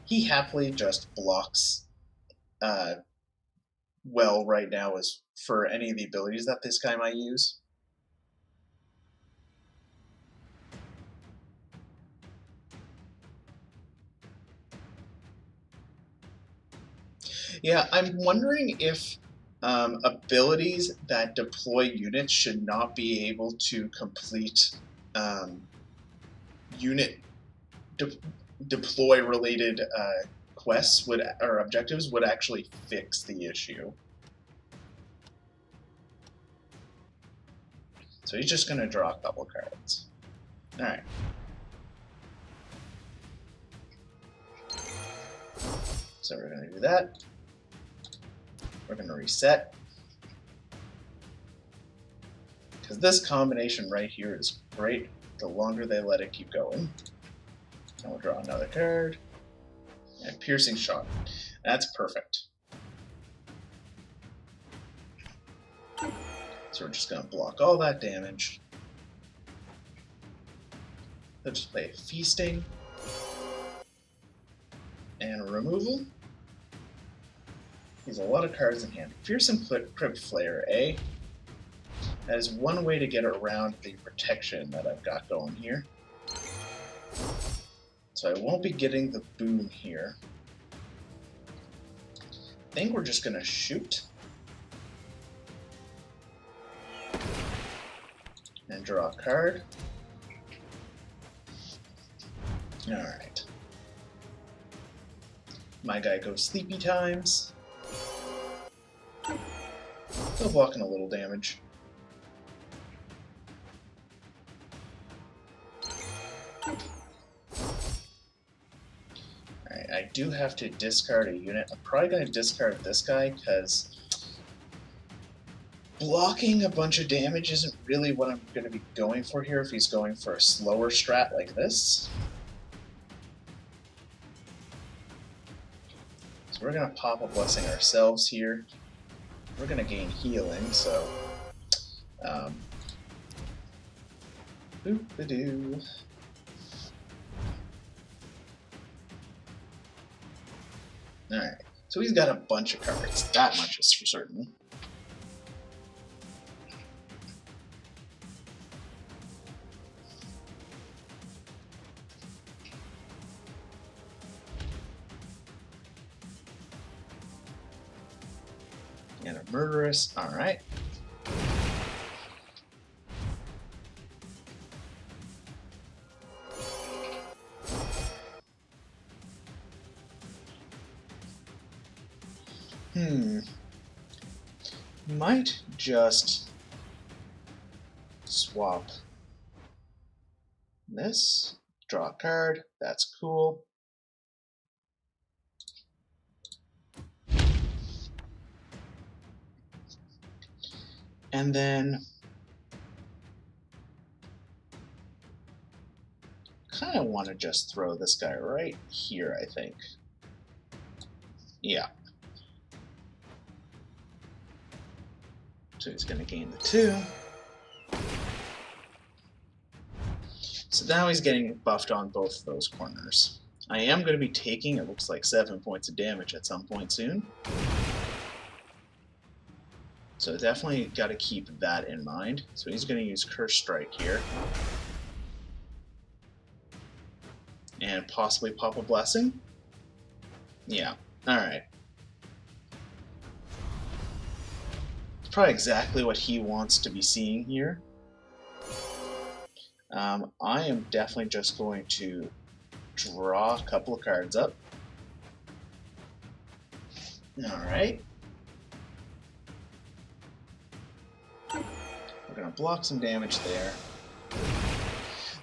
he happily just blocks well right now as for any of the abilities that this guy might use. Yeah, I'm wondering if abilities that deploy units should not be able to complete unit deploy related quests would or objectives would actually fix the issue. So he's just going to draw a couple cards. All right. So we're going to do that. We're going to reset. Because this combination right here is great the longer they let it keep going. And we'll draw another card. And piercing shot. That's perfect. So we're just going to block all that damage. They'll just play feasting and removal. He's a lot of cards in hand. Fearsome Crypt Flayer, eh? That is one way to get around the protection that I've got going here. So I won't be getting the boom here. I think we're just going to shoot. And draw a card. Alright. My guy goes sleepy times. Still blocking a little damage. Alright, I do have to discard a unit. I'm probably going to discard this guy because blocking a bunch of damage isn't really what I'm going to be going for here if he's going for a slower strat like this. So we're going to pop a blessing ourselves here. We're going to gain healing, so boop-a-doo. Alright, so he's got a bunch of cards. That much is for certain. And a murderous, alright. Might just swap this, draw a card, that's cool. And then kind of want to just throw this guy right here, I think. Yeah. So he's going to gain the 2. So now he's getting buffed on both of those corners. I am going to be taking, it looks like, 7 points of damage at some point soon. So definitely got to keep that in mind. So he's going to use Curse Strike here. And possibly pop a Blessing? Yeah, alright. It's probably exactly what he wants to be seeing here. I am definitely just going to draw a couple of cards up. Alright. We're going to block some damage there.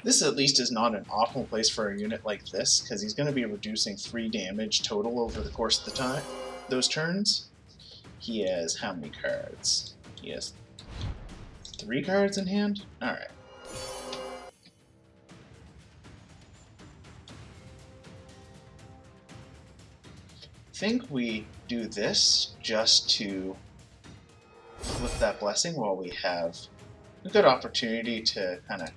This at least is not an optimal place for a unit like this, because he's going to be reducing 3 damage total over the course of the those turns. He has how many cards? He has 3 cards in hand? Alright. I think we do this just to flip that blessing while we have a good opportunity to kind of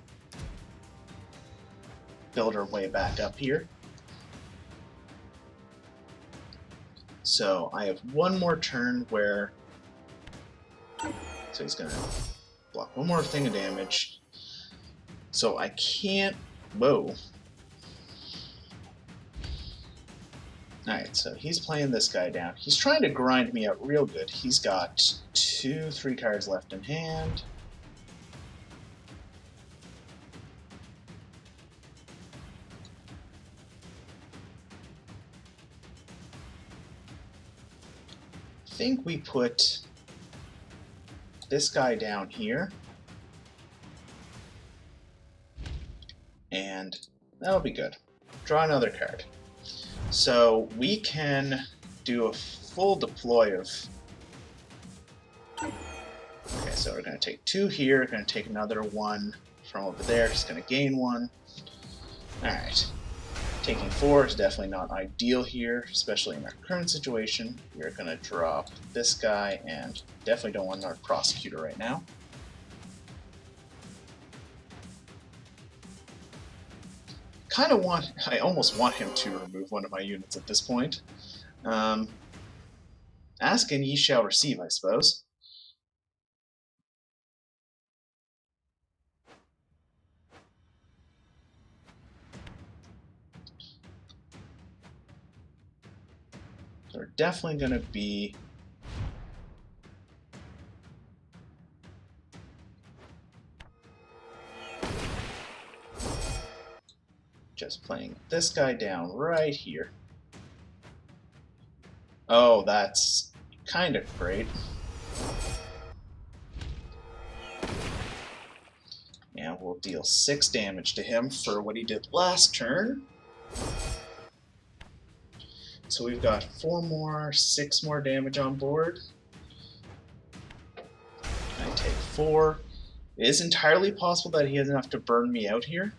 build our way back up here. So I have one more turn where... So he's going to block one more thing of damage. So I can't... Whoa. Alright, so he's playing this guy down. He's trying to grind me out real good. He's got 3 cards left in hand. I think we put this guy down here. And that'll be good. Draw another card. So we can do a full deploy of... Okay, so we're going to take 2 here, going to take another 1 from over there, just going to gain 1. Alright. Taking 4 is definitely not ideal here, especially in our current situation. We're going to drop this guy, and definitely don't want our prosecutor right now. I almost want him to remove one of my units at this point. Ask and ye shall receive, I suppose. So we're definitely going to be... just playing this guy down right here. Oh, that's kind of great. And we'll deal 6 damage to him for what he did last turn. So we've got 6 more damage on board. I take 4. It is entirely possible that he has enough to burn me out here.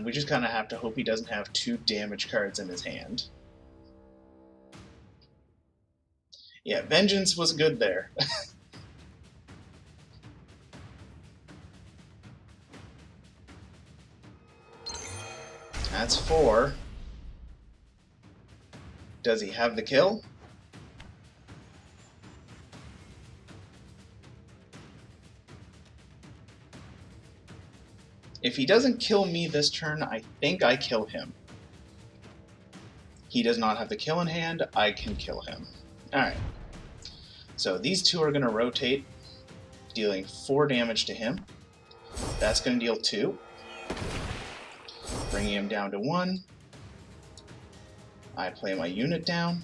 We just kind of have to hope he doesn't have 2 damage cards in his hand. Yeah, Vengeance was good there. That's 4. Does he have the kill? If he doesn't kill me this turn, I think I kill him. He does not have the kill in hand, I can kill him. Alright. So these 2 are going to rotate, dealing 4 damage to him. That's going to deal 2. Bringing him down to 1. I play my unit down.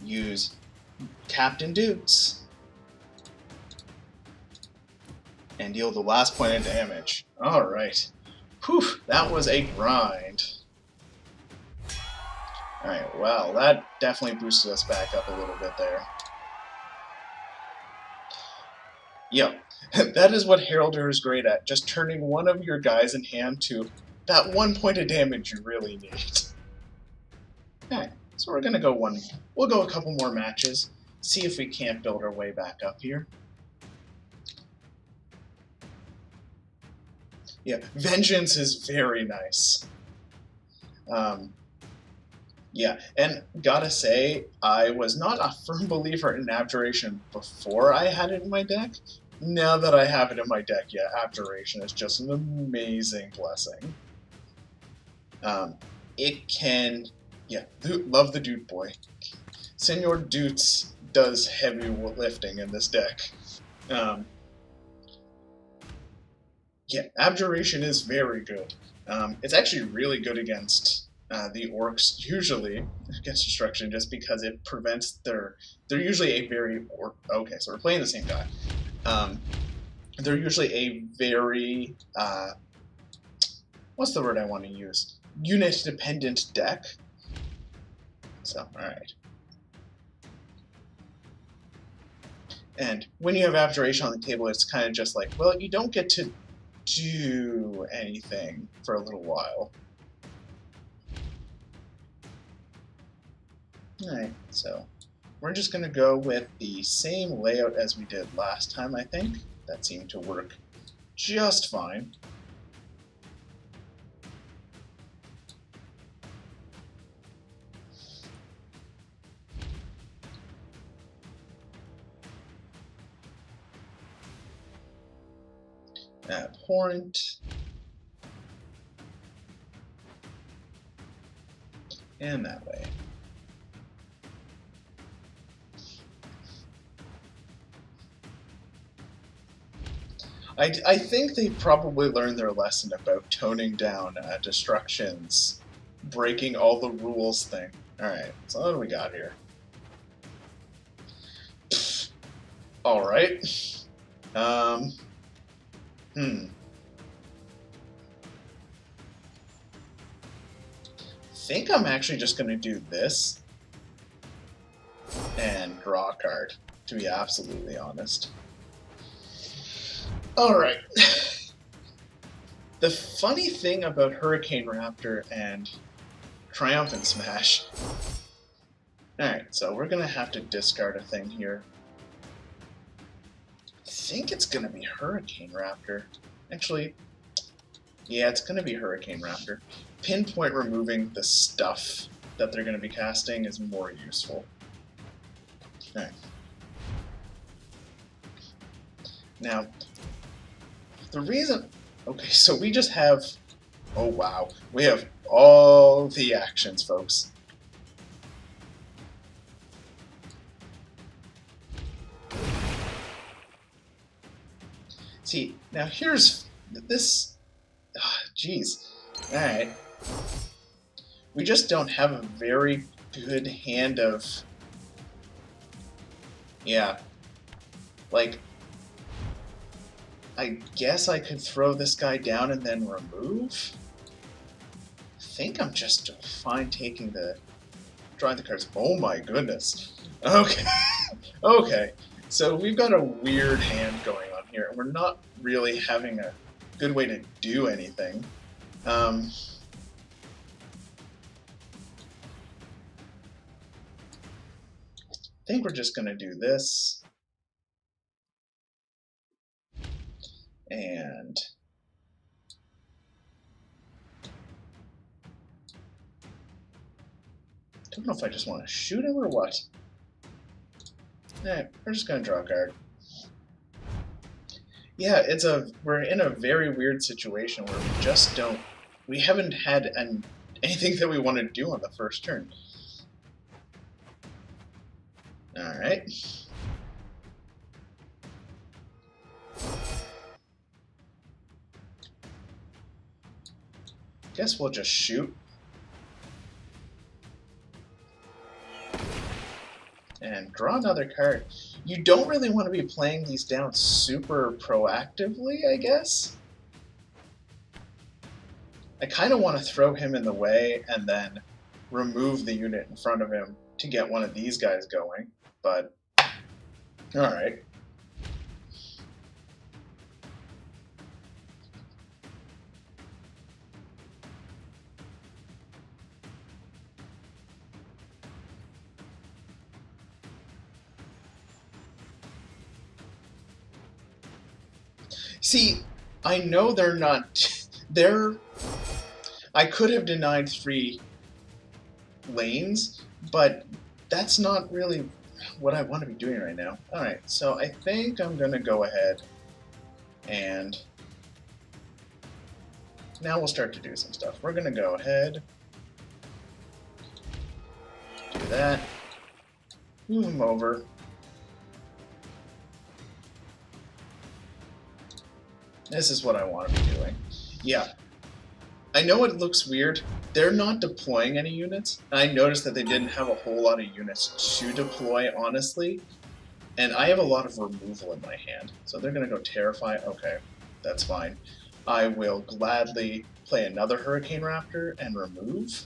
Use Captain Dukes. And deal the last point of damage. Alright. Whew, that was a grind. Alright, well, that definitely boosted us back up a little bit there. Yep, that is what Heralder is great at, just turning one of your guys in hand to that 1 point of damage you really need. Alright, so we're gonna go we'll go a couple more matches, see if we can't build our way back up here. Yeah, Vengeance is very nice. Yeah, and gotta say, I was not a firm believer in Abjuration before I had it in my deck. Now that I have it in my deck, yeah, Abjuration is just an amazing blessing. It can... Yeah, love the Dude Boy. Senor Dutes does heavy lifting in this deck. Yeah, Abjuration is very good. It's actually really good against the orcs, usually, against destruction, just because it prevents they're usually a very... Okay, so we're playing the same guy. They're usually a very... what's the word I want to use? Unit-dependent deck. So, alright. And when you have Abjuration on the table, it's kind of just like, well, you don't get to do anything for a little while. Alright, so we're just going to go with the same layout as we did last time, I think. That seemed to work just fine. Abhorrent. And that way. I think they probably learned their lesson about toning down destructions, breaking all the rules thing. Alright, so what do we got here? Alright. Think I'm actually just going to do this and draw a card, to be absolutely honest. Alright. The funny thing about Hurricane Raptor and Triumphant Smash... Alright, so we're going to have to discard a thing here. I think it's going to be Hurricane Raptor. Actually, yeah, it's going to be Hurricane Raptor. Pinpoint removing the stuff that they're going to be casting is more useful. Alright. Now, the reason... Okay, so we just have... Oh, wow. We have all the actions, folks. See, now here's... This... Jeez. Alright. We just don't have a very good hand of... Yeah. Like... I guess I could throw this guy down and then remove? I think I'm just fine taking the... drawing the cards. Oh my goodness. Okay. Okay. So we've got a weird hand going on here, and we're not really having a good way to do anything. I think we're just going to do this. And I don't know if I just want to shoot him or what. We're just going to draw a card. Yeah, we're in a very weird situation where we just don't... We haven't had anything that we want to do on the first turn. Alright. Guess we'll just shoot. And draw another card. You don't really want to be playing these down super proactively, I guess? I kind of want to throw him in the way and then remove the unit in front of him to get one of these guys going, but alright. See, I know they're not... I could have denied 3 lanes, but that's not really what I want to be doing right now. Alright, so I think I'm going to go ahead and... Now we'll start to do some stuff. We're going to go ahead, do that, move him over. This is what I want to be doing. Yeah. I know it looks weird. They're not deploying any units. I noticed that they didn't have a whole lot of units to deploy, honestly. And I have a lot of removal in my hand. So they're going to go Terrify. Okay, that's fine. I will gladly play another Hurricane Raptor and remove.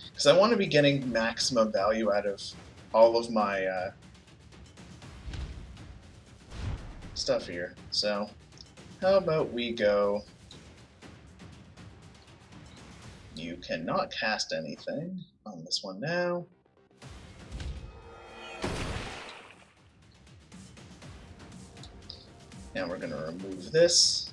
Because I want to be getting maximum value out of all of my... stuff here. So how about we go... You cannot cast anything on this one now. Now we're going to remove this.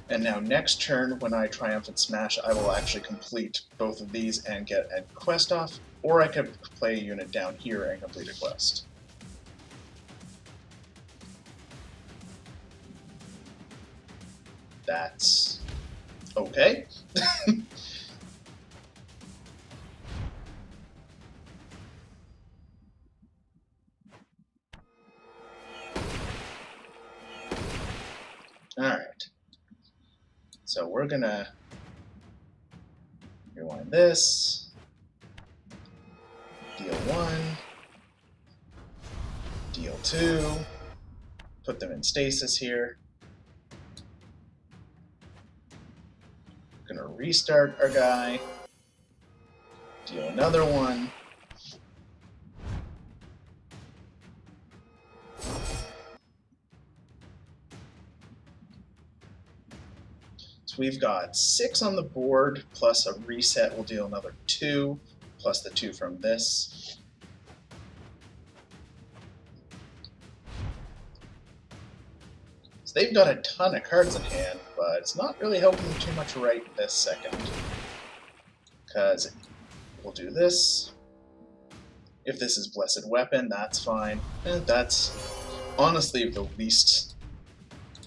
And now next turn, when I Triumphant Smash, I will actually complete both of these and get a quest off, or I could play a unit down here and complete a quest. That's okay. Alright. So we're gonna rewind this. Deal 1. Deal 2. Put them in stasis here. Gonna restart our guy. Deal another one. So we've got 6 on the board, plus a reset will deal another 2, plus the 2 from this. So they've got a ton of cards in hand, but it's not really helping too much right this second. Because we'll do this. If this is Blessed Weapon, that's fine. And that's honestly the least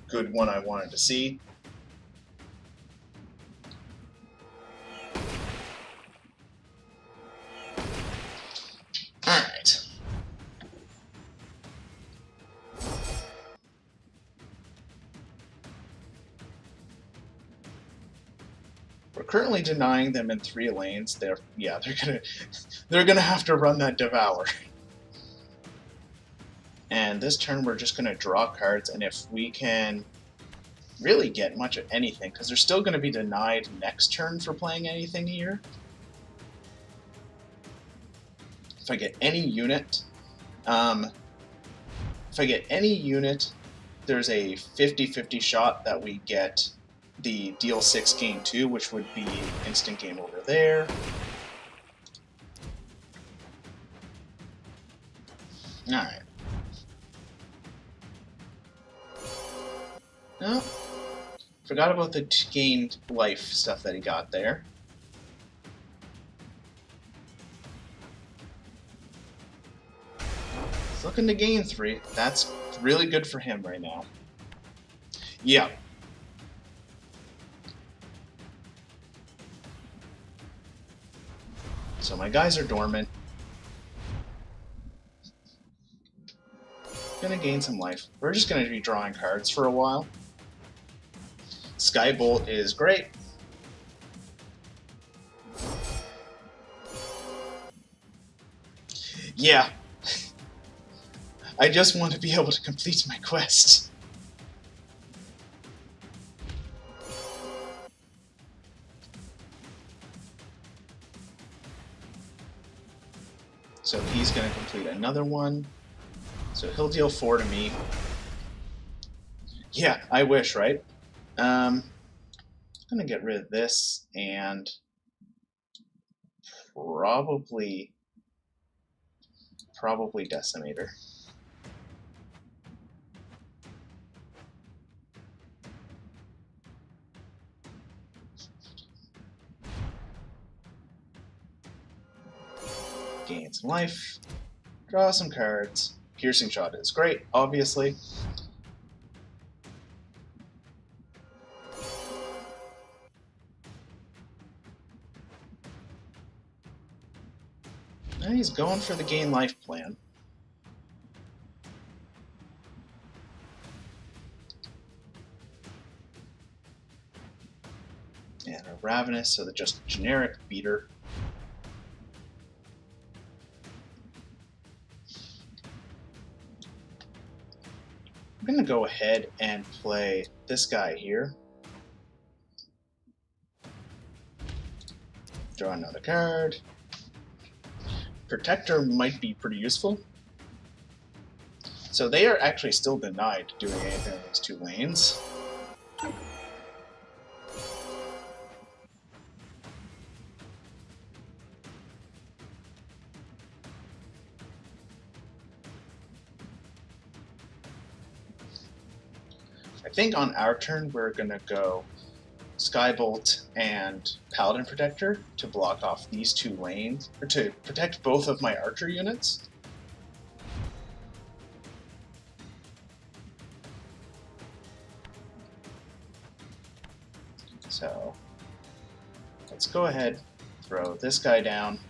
good one I wanted to see. Alright. We're currently denying them in 3 lanes. They're gonna have to run that Devour. And this turn we're just gonna draw cards, and if we can really get much of anything, because they're still gonna be denied next turn for playing anything here. If I get any unit, there's a 50-50 shot that we get the deal 6 gain 2, which would be instant game over there. Alright. No. Forgot about the gained life stuff that he got there. He's looking to gain 3. That's really good for him right now. Yeah. So my guys are dormant. Gonna gain some life. We're just gonna be drawing cards for a while. Skybolt is great. Yeah. I just want to be able to complete my quest. So he's going to complete another one. So he'll deal 4 to me. Yeah, I wish, right? I'm going to get rid of this and probably Decimator. Gain some life. Draw some cards. Piercing Shot is great, obviously. Now he's going for the gain life plan. And a Ravenous, so the just generic beater. I'm going to go ahead and play this guy here. Draw another card. Protector might be pretty useful. So they are actually still denied doing anything in these 2 lanes. I think on our turn we're going to go Skybolt and Paladin Protector to block off these two lanes, or to protect both of my archer units. So let's go ahead, throw this guy down.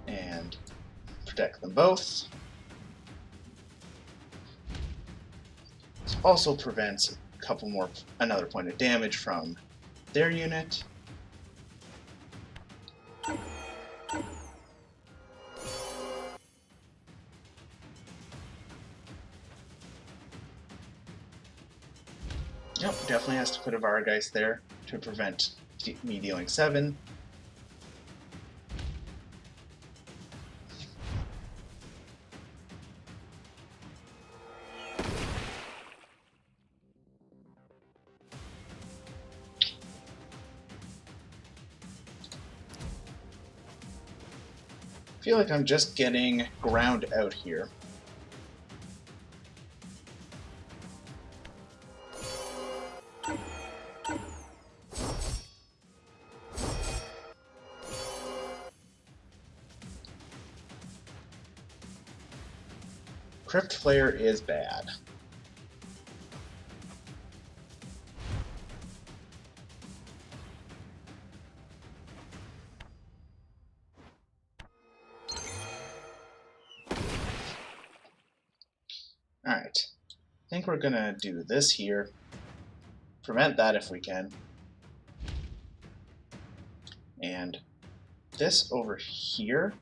And protect them both. This also prevents another point of damage from their unit. Yep, definitely has to put a Vargeist there to prevent me dealing 7. I feel like I'm just getting ground out here. Crypt Flare is bad. Alright, I think we're gonna do this here. Prevent that if we can. And this over here.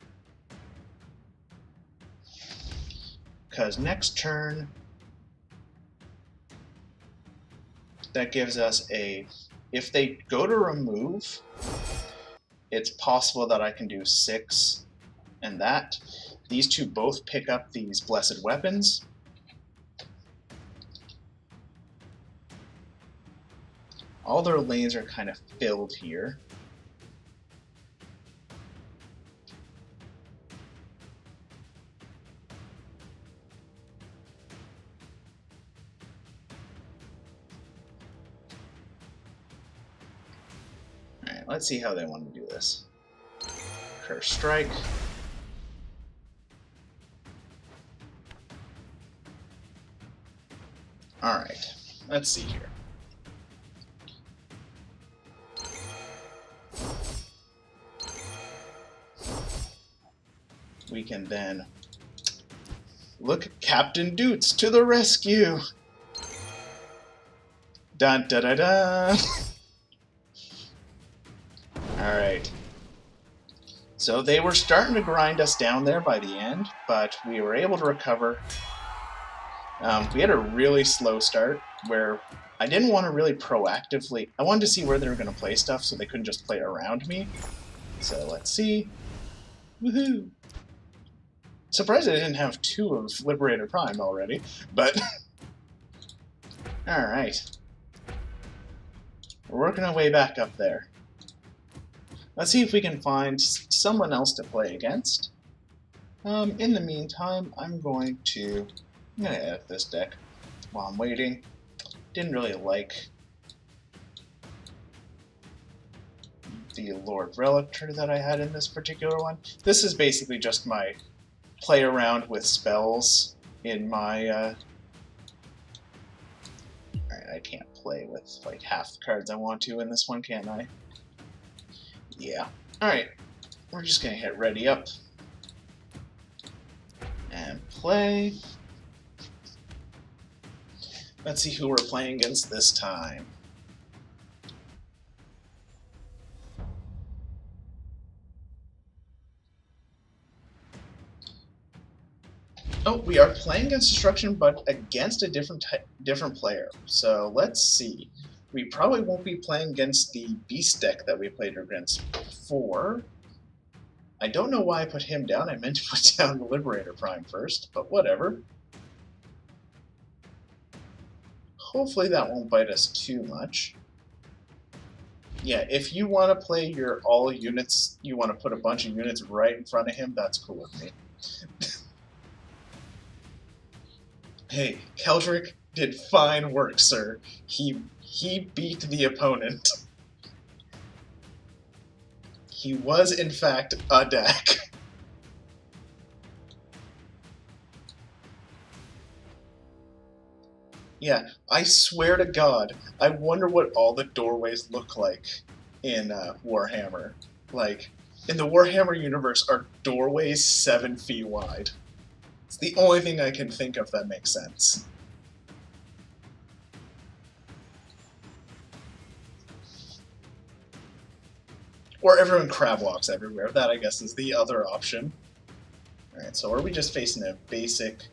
Because next turn, that gives us a... If they go to remove, it's possible that I can do 6 and that. These two both pick up these blessed weapons. All their lanes are kind of filled here. Alright, let's see how they want to do this. Curse Strike. Alright, let's see here. We can then look at Captain Doots to the rescue. Dun da da da. Alright. So they were starting to grind us down there by the end, but we were able to recover. We had a really slow start where I didn't want to really proactively... I wanted to see where they were going to play stuff so they couldn't just play around me. So let's see. Woohoo! Surprised I didn't have 2 of Liberator Prime already, but... Alright. We're working our way back up there. Let's see if we can find someone else to play against. In the meantime, I'm going to edit this deck while I'm waiting. Didn't really like the Lord Relictor that I had in this particular one. This is basically just my play around with spells in my... Alright, I can't play with like half the cards I want to in this one, can I? Yeah. Alright, we're just gonna hit ready up and play. Let's see who we're playing against this time. Oh, we are playing against Destruction, but against a different player. So let's see. We probably won't be playing against the Beast deck that we played against before. I don't know why I put him down. I meant to put down the Liberator Prime first, but whatever. Hopefully that won't bite us too much. Yeah, if you want to play your all units, you want to put a bunch of units right in front of him, that's cool with me. Hey, Keldrick did fine work, sir. He beat the opponent. He was, in fact, a deck. Yeah, I swear to God, I wonder what all the doorways look like in Warhammer. Like, in the Warhammer universe, are doorways 7 feet wide? It's the only thing I can think of that makes sense. Or everyone crab walks everywhere. That, I guess, is the other option. Alright, so are we just facing a basic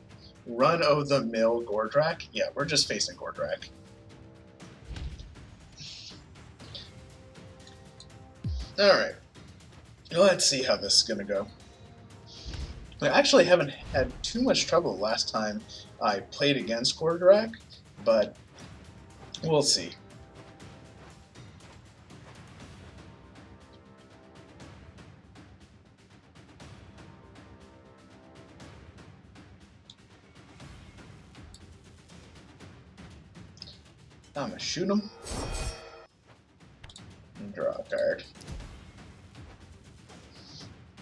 run-of-the-mill Gordrak? Yeah, we're just facing Gordrak. Alright, let's see how this is going to go. I actually haven't had too much trouble last time I played against Gordrak, but we'll see. I'm gonna shoot him and draw a card.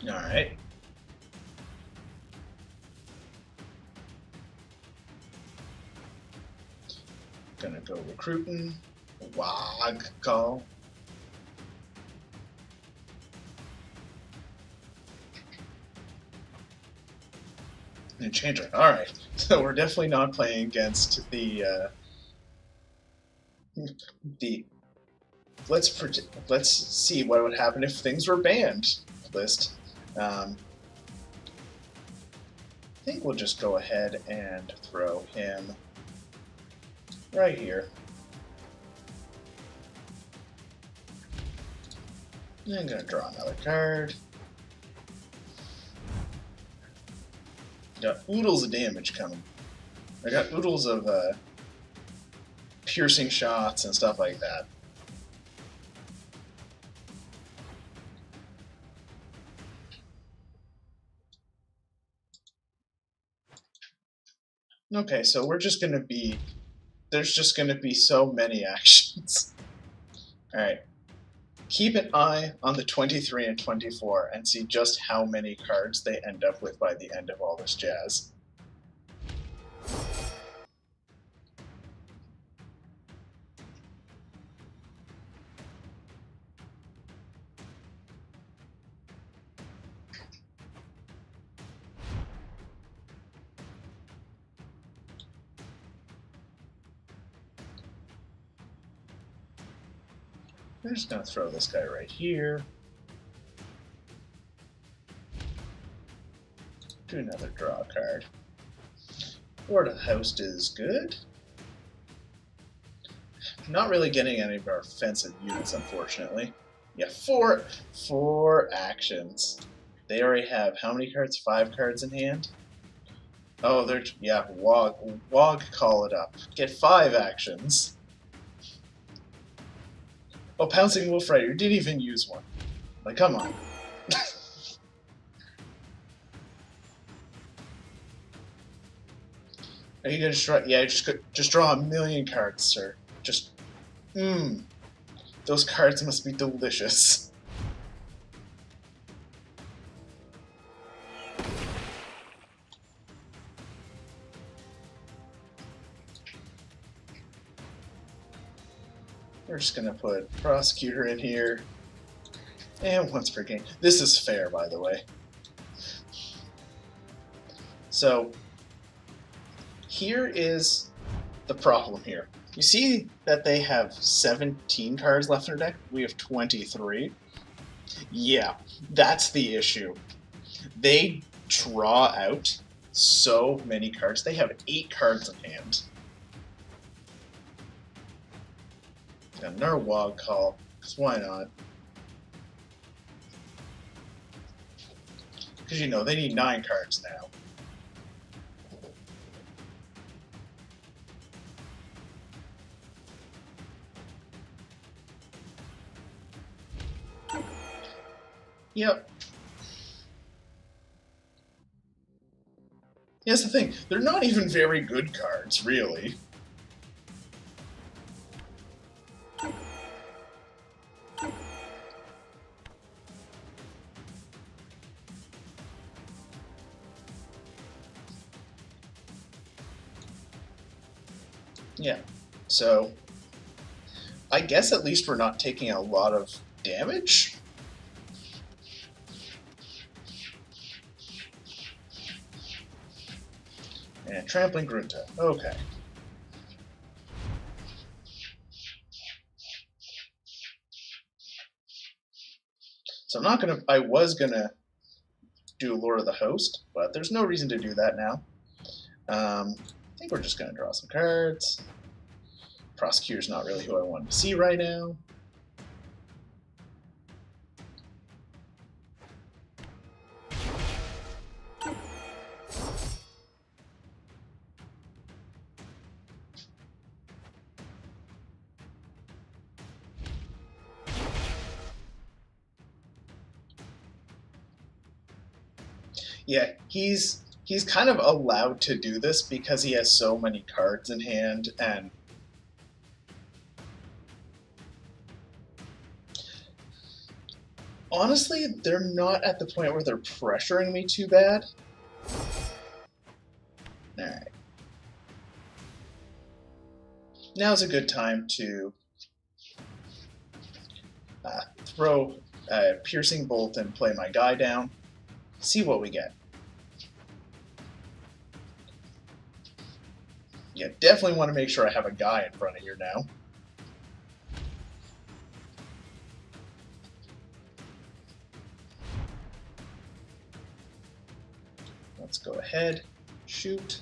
Alright. Gonna go recruiting. Wog call. And changer. Alright. So we're definitely not playing against the let's see what would happen if things were banned list. I think we'll just go ahead and throw him right here. I'm gonna draw another card. Got oodles of damage coming. I got oodles of piercing shots and stuff like that. Okay, so we're just gonna be... There's just gonna be so many actions. Alright. Keep an eye on the 23 and 24 and see just how many cards they end up with by the end of all this jazz. I'm just going to throw this guy right here. Do another draw card. Lord of the Host is good. Not really getting any of our offensive units, unfortunately. Yeah, four actions. They already have how many cards? 5 cards in hand? Oh, they're... yeah, Wog call it up. Get 5 actions. Oh, Pouncing Wolf Rider didn't even use one. Like, come on. Are you gonna try? Yeah, just draw a million cards, sir. Just, those cards must be delicious. We're just gonna put Prosecutor in here, and once per game. This is fair, by the way. So, here is the problem here. You see that they have 17 cards left in their deck? We have 23. Yeah, that's the issue. They draw out so many cards. They have 8 cards in hand. Got another Wog call, because why not? Because, you know, they need 9 cards now. Yep. Here's the thing, they're not even very good cards, really. Yeah, so I guess at least we're not taking a lot of damage. And trampling Grunta. Okay. So I was gonna do Lord of the Host, but there's no reason to do that now. I think we're just gonna draw some cards. Prosecutor's not really who I want to see right now. Yeah, he's kind of allowed to do this because he has so many cards in hand, and honestly, they're not at the point where they're pressuring me too bad. Alright. Now's a good time to throw a piercing bolt and play my guy down. See what we get. Yeah, definitely want to make sure I have a guy in front of here now. Let's go ahead, shoot.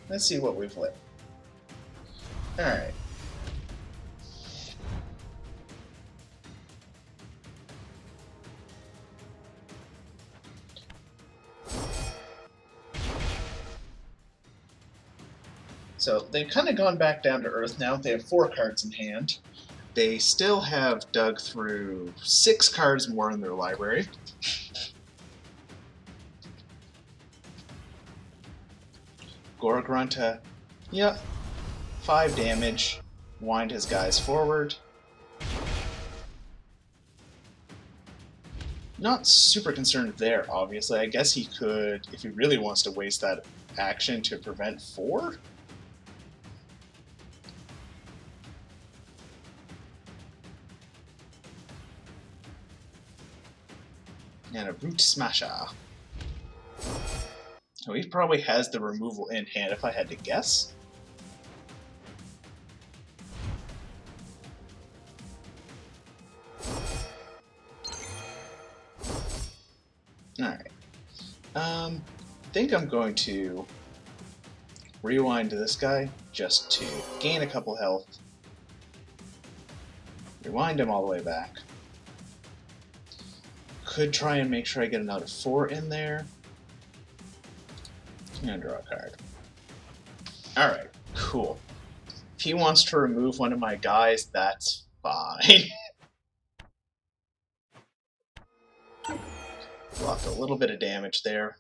Let's see what we've lit. Alright. So they've kind of gone back down to earth now. They have 4 cards in hand. They still have dug through 6 cards more in their library. Grunta, yeah, 5 damage. Wind his guys forward. Not super concerned there, obviously. I guess he could, if he really wants to waste that action to prevent 4? And a Root Smasher. So he probably has the removal in hand if I had to guess. Alright. I think I'm going to rewind to this guy just to gain a couple health. Rewind him all the way back. Could try and make sure I get another 4 in there. I'm gonna draw a card. Alright, cool. If he wants to remove one of my guys, that's fine. Blocked a little bit of damage there.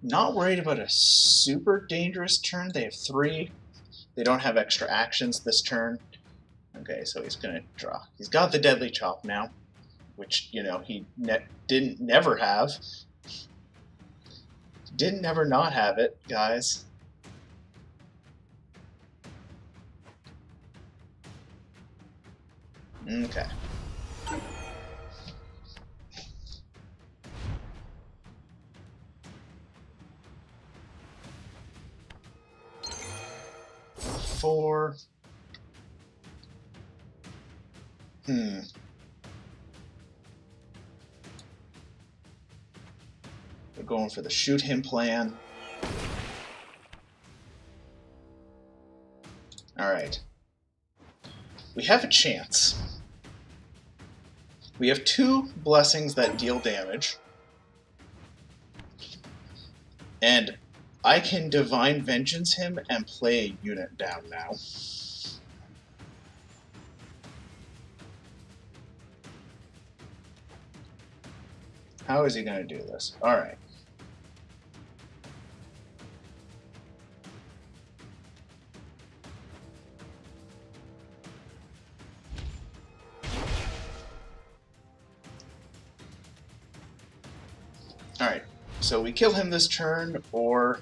Not worried about a super dangerous turn. They have 3. They don't have extra actions this turn. Okay, so he's gonna draw. He's got the Deadly Chop now, which, you know, he didn't never have. Didn't never not have it, guys. Okay. Four. We're going for the shoot him plan. Alright. We have a chance. We have 2 blessings that deal damage. And I can Divine Vengeance him and play a unit down now. How is he going to do this? Alright. Alright, so we kill him this turn, or...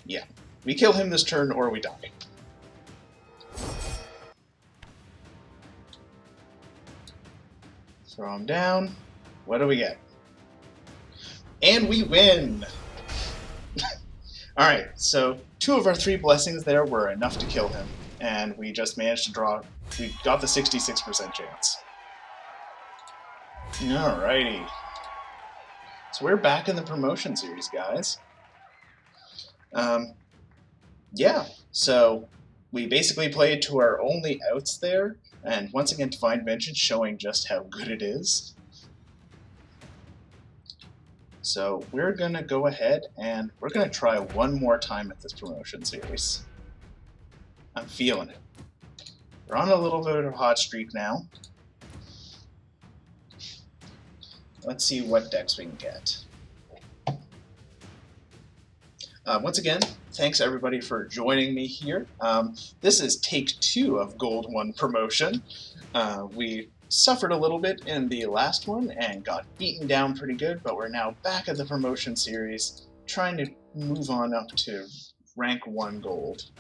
Yeah, we kill him this turn, or we die. Throw him down. What do we get? And we win! Alright, so 2 of our 3 blessings there were enough to kill him, and we just managed to draw... We got the 66% chance. Alrighty. So we're back in the promotion series, guys. Yeah, so we basically played to our only outs there, and once again Divine Vengeance showing just how good it is. So we're going to go ahead and we're going to try one more time at this promotion series. I'm feeling it. We're on a little bit of a hot streak now. Let's see what decks we can get. Once again, thanks everybody for joining me here. This is take 2 of Gold 1 promotion. We suffered a little bit in the last one and got beaten down pretty good, but we're now back at the promotion series, trying to move on up to rank 1 gold.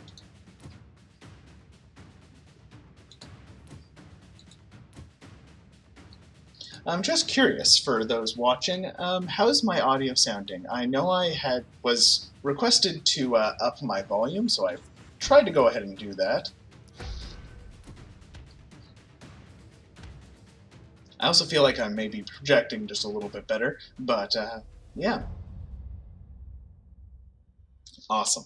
I'm just curious for those watching, how's my audio sounding? I know I was requested to up my volume, so I've tried to go ahead and do that. I also feel like I may be projecting just a little bit better, but yeah. Awesome.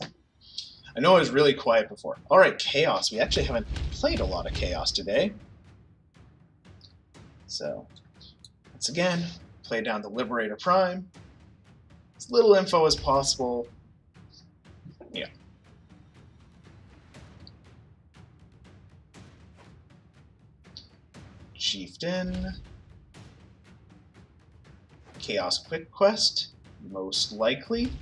I know I was really quiet before. Alright, Chaos. We actually haven't played a lot of Chaos today. So... once again, play down the Liberator Prime. As little info as possible. Yeah. Chieftain. Chaos Quick Quest, most likely.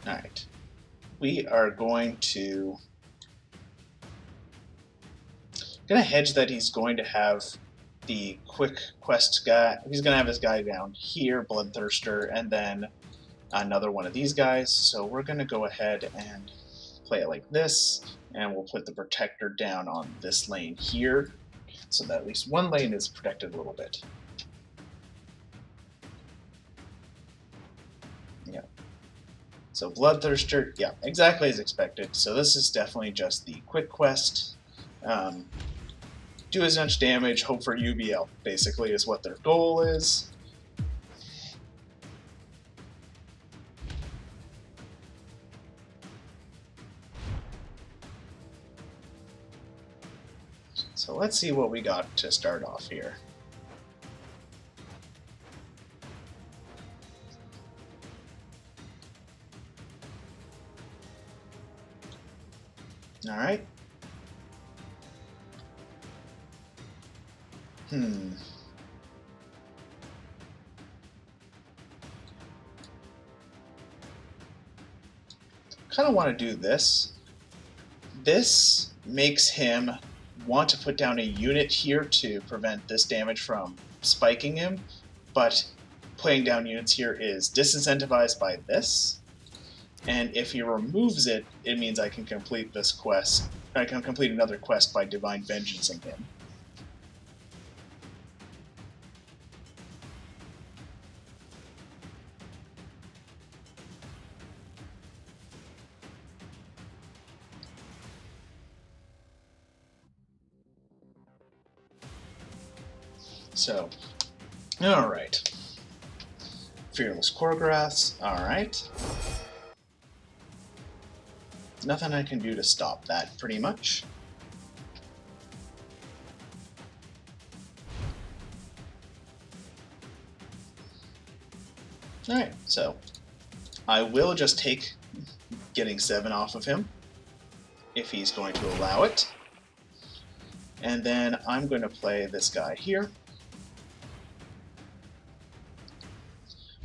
Alright. We are going to... gonna hedge that he's going to have the quick quest guy. He's gonna have his guy down here, Bloodthirster, and then another one of these guys. So we're gonna go ahead and play it like this, and we'll put the protector down on this lane here, so that at least one lane is protected a little bit. Yeah. So Bloodthirster, yeah, exactly as expected. So this is definitely just the quick quest. Do as much damage, hope for UBL, basically, is what their goal is. So let's see what we got to start off here. Alright. Kind of want to do this. This makes him want to put down a unit here to prevent this damage from spiking him, but putting down units here is disincentivized by this, and if he removes it, it means I can complete this quest. I can complete another quest by Divine Vengeancing him. So, alright. Fearless Korgoraths, alright. Nothing I can do to stop that, pretty much. Alright, so I will just take getting 7 off of him, if he's going to allow it. And then I'm going to play this guy here.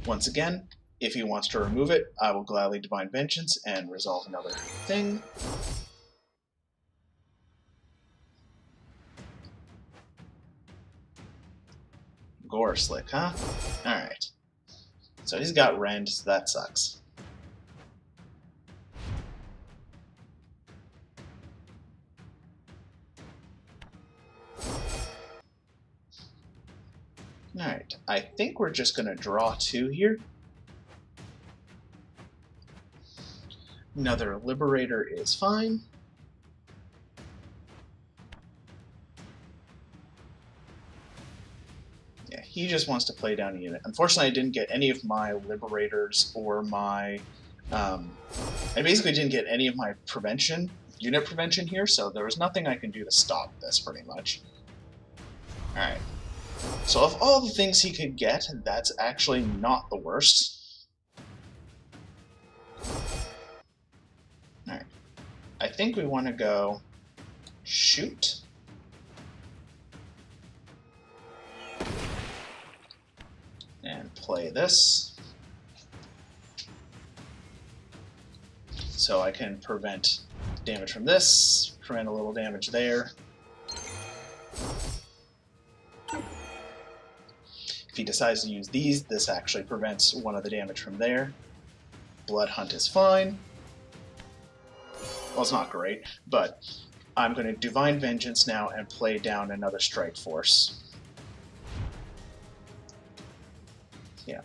Once again, if he wants to remove it, I will gladly Divine Vengeance and resolve another thing. Gore Slick, huh? Alright. So he's got Rend, so that sucks. Alright, I think we're just going to draw 2 here. Another Liberator is fine. Yeah, he just wants to play down a unit. Unfortunately, I didn't get any of my Liberators or my... I basically didn't get any of my prevention, unit prevention here, so there was nothing I can do to stop this, pretty much. Alright. So of all the things he could get, that's actually not the worst. Alright. I think we want to go shoot. And play this. So I can prevent damage from this, prevent a little damage there. If he decides to use these, this actually prevents one of the damage from there. Blood Hunt is fine. Well, it's not great, but I'm going to Divine Vengeance now and play down another Strike Force. Yeah.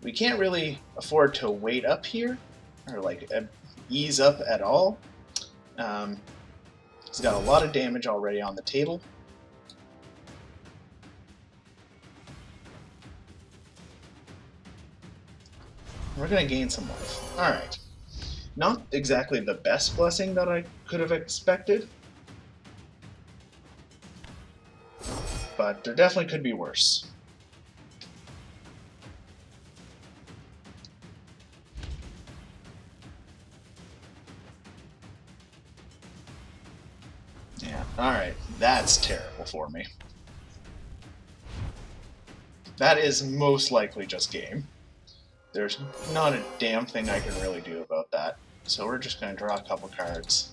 We can't really afford to wait up here, or like ease up at all. He's got a lot of damage already on the table. We're going to gain some life. Alright. Not exactly the best blessing that I could have expected, but there definitely could be worse. Yeah, alright. That's terrible for me. That is most likely just game. There's not a damn thing I can really do about that. So we're just going to draw a couple cards.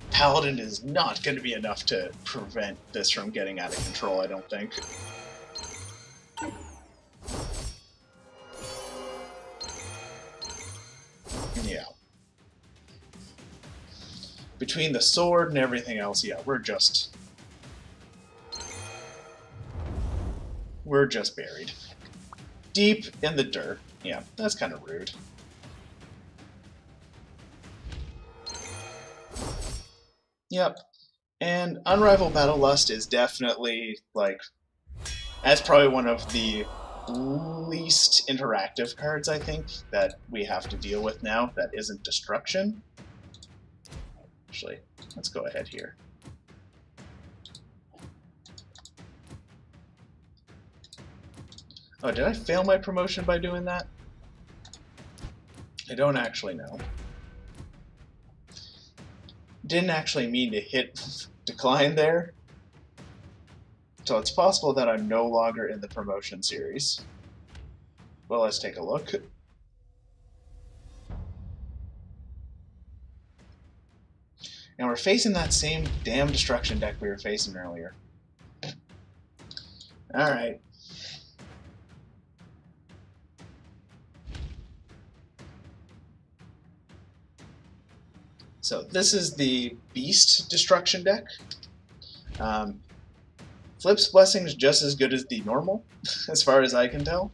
Paladin is not going to be enough to prevent this from getting out of control, I don't think. Yeah. Between the sword and everything else, yeah, we're just buried. Deep in the dirt. Yeah, that's kind of rude. Yep. And Unrivaled Battle Lust is definitely, like, that's probably one of the least interactive cards, I think, that we have to deal with now that isn't Destruction. Actually, let's go ahead here. Oh, did I fail my promotion by doing that? I don't actually know. Didn't actually mean to hit decline there. So it's possible that I'm no longer in the promotion series. Well, let's take a look. And we're facing that same damn destruction deck we were facing earlier. Alright. So this is the Beast Destruction deck. Flip's Blessing is just as good as the normal, as far as I can tell.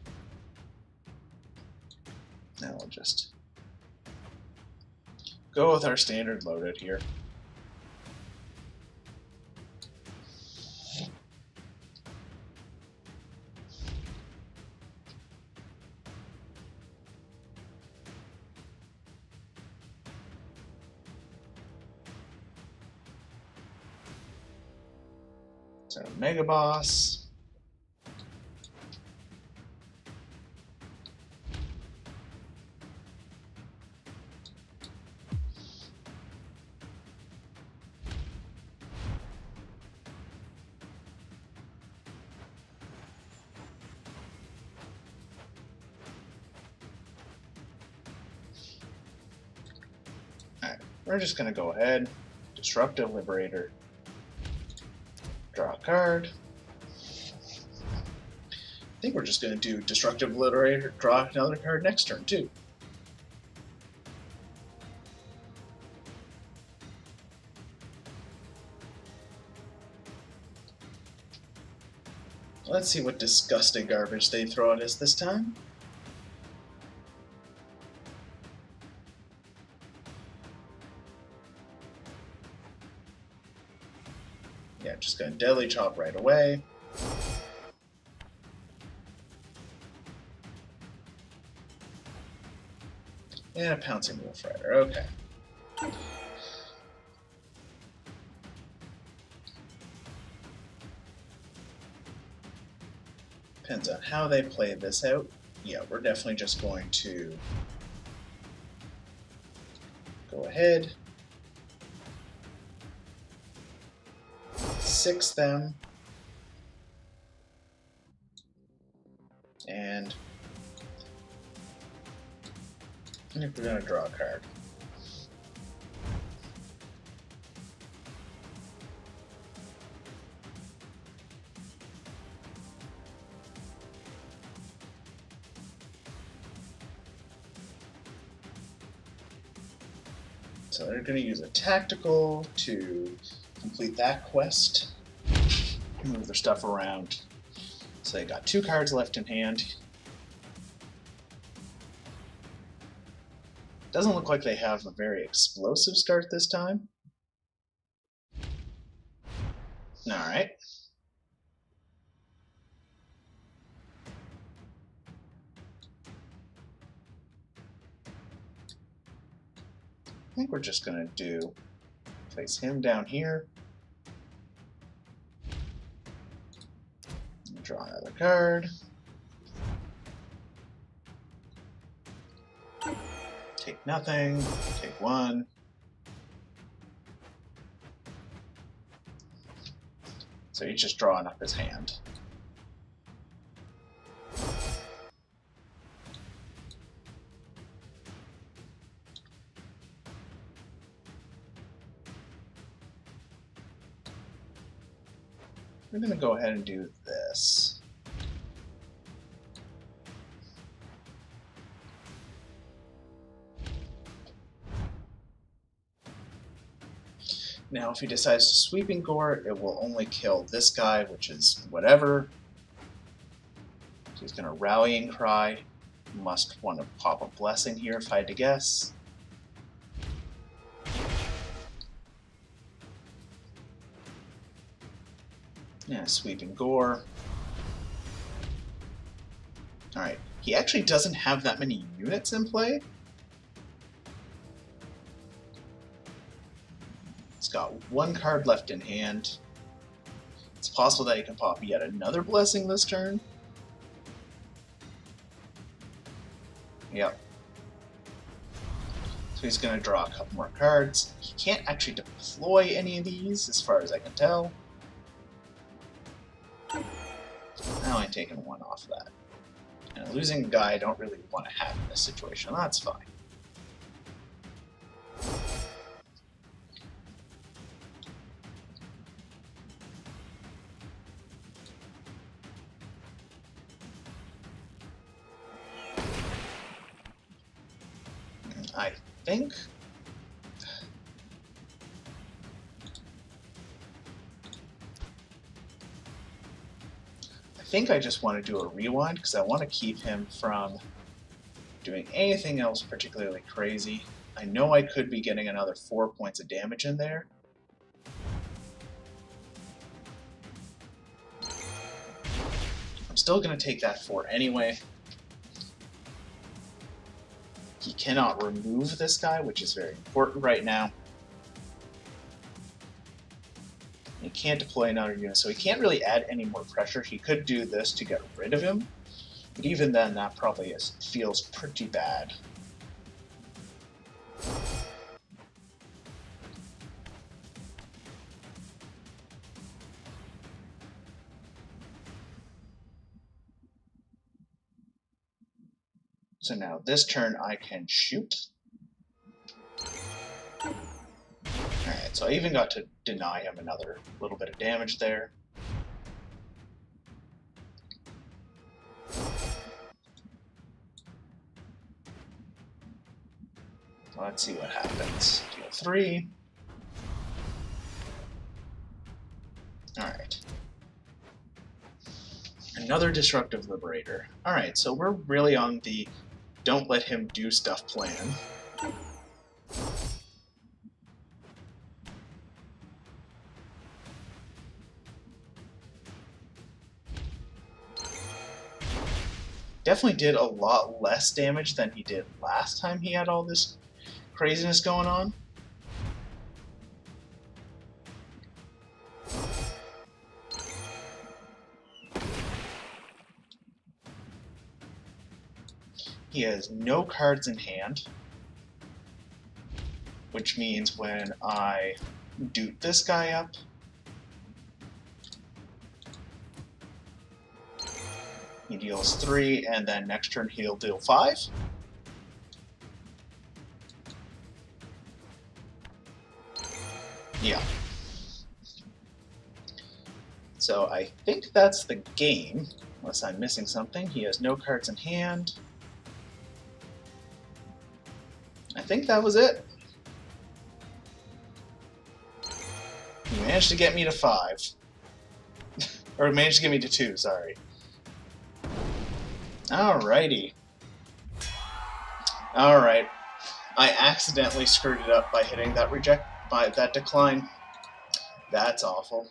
Now we'll just go with our standard loaded here. So Mega Boss. We're just going to go ahead, Disruptive Liberator, draw a card. I think we're just going to do Destructive Liberator, draw another card next turn too. Let's see what disgusting garbage they throw at us this time. Yeah, just going to Deadly Chop right away. And a Pouncing Wolf Rider, okay. Depends on how they play this out. Yeah, we're definitely just going to go ahead, 6 them, and I think we're going to draw a card. So they're going to use a tactical to complete that quest, move their stuff around. So they got 2 cards left in hand. Doesn't look like they have a very explosive start this time. Alright. I think we're just going to place him down here. Draw another card. Take nothing. Take 1. So he's just drawing up his hand. We're going to go ahead and do this. Now, if he decides to Sweeping Gore, it will only kill this guy, which is whatever. So he's going to Rallying Cry. Must want to pop a Blessing here if I had to guess. Yeah, Sweeping Gore. Alright, he actually doesn't have that many units in play. He's got 1 card left in hand. It's possible that he can pop yet another Blessing this turn. Yep. So he's going to draw a couple more cards. He can't actually deploy any of these, as far as I can tell. I'm only taking 1 off that. And a losing guy I don't really want to have in this situation. That's fine. I think I just want to do a rewind because I want to keep him from doing anything else particularly crazy. I know I could be getting another 4 points of damage in there. I'm still going to take that 4 anyway. He cannot remove this guy, which is very important right now. He can't deploy another unit, so he can't really add any more pressure. He could do this to get rid of him, but even then, that probably feels pretty bad. So now this turn I can shoot. So I even got to deny him another little bit of damage there. Let's see what happens. Deal 3. Alright. Another Disruptive Liberator. Alright, so we're really on the don't let him do stuff plan. Definitely did a lot less damage than he did last time he had all this craziness going on. He has no cards in hand, which means when I dupe this guy up, he deals 3, and then next turn he'll deal 5. Yeah. So I think that's the game, unless I'm missing something. He has no cards in hand. I think that was it. He managed to get me to 5. Or managed to get me to 2, sorry. Alrighty. Alright. I accidentally screwed it up by hitting that decline. That's awful.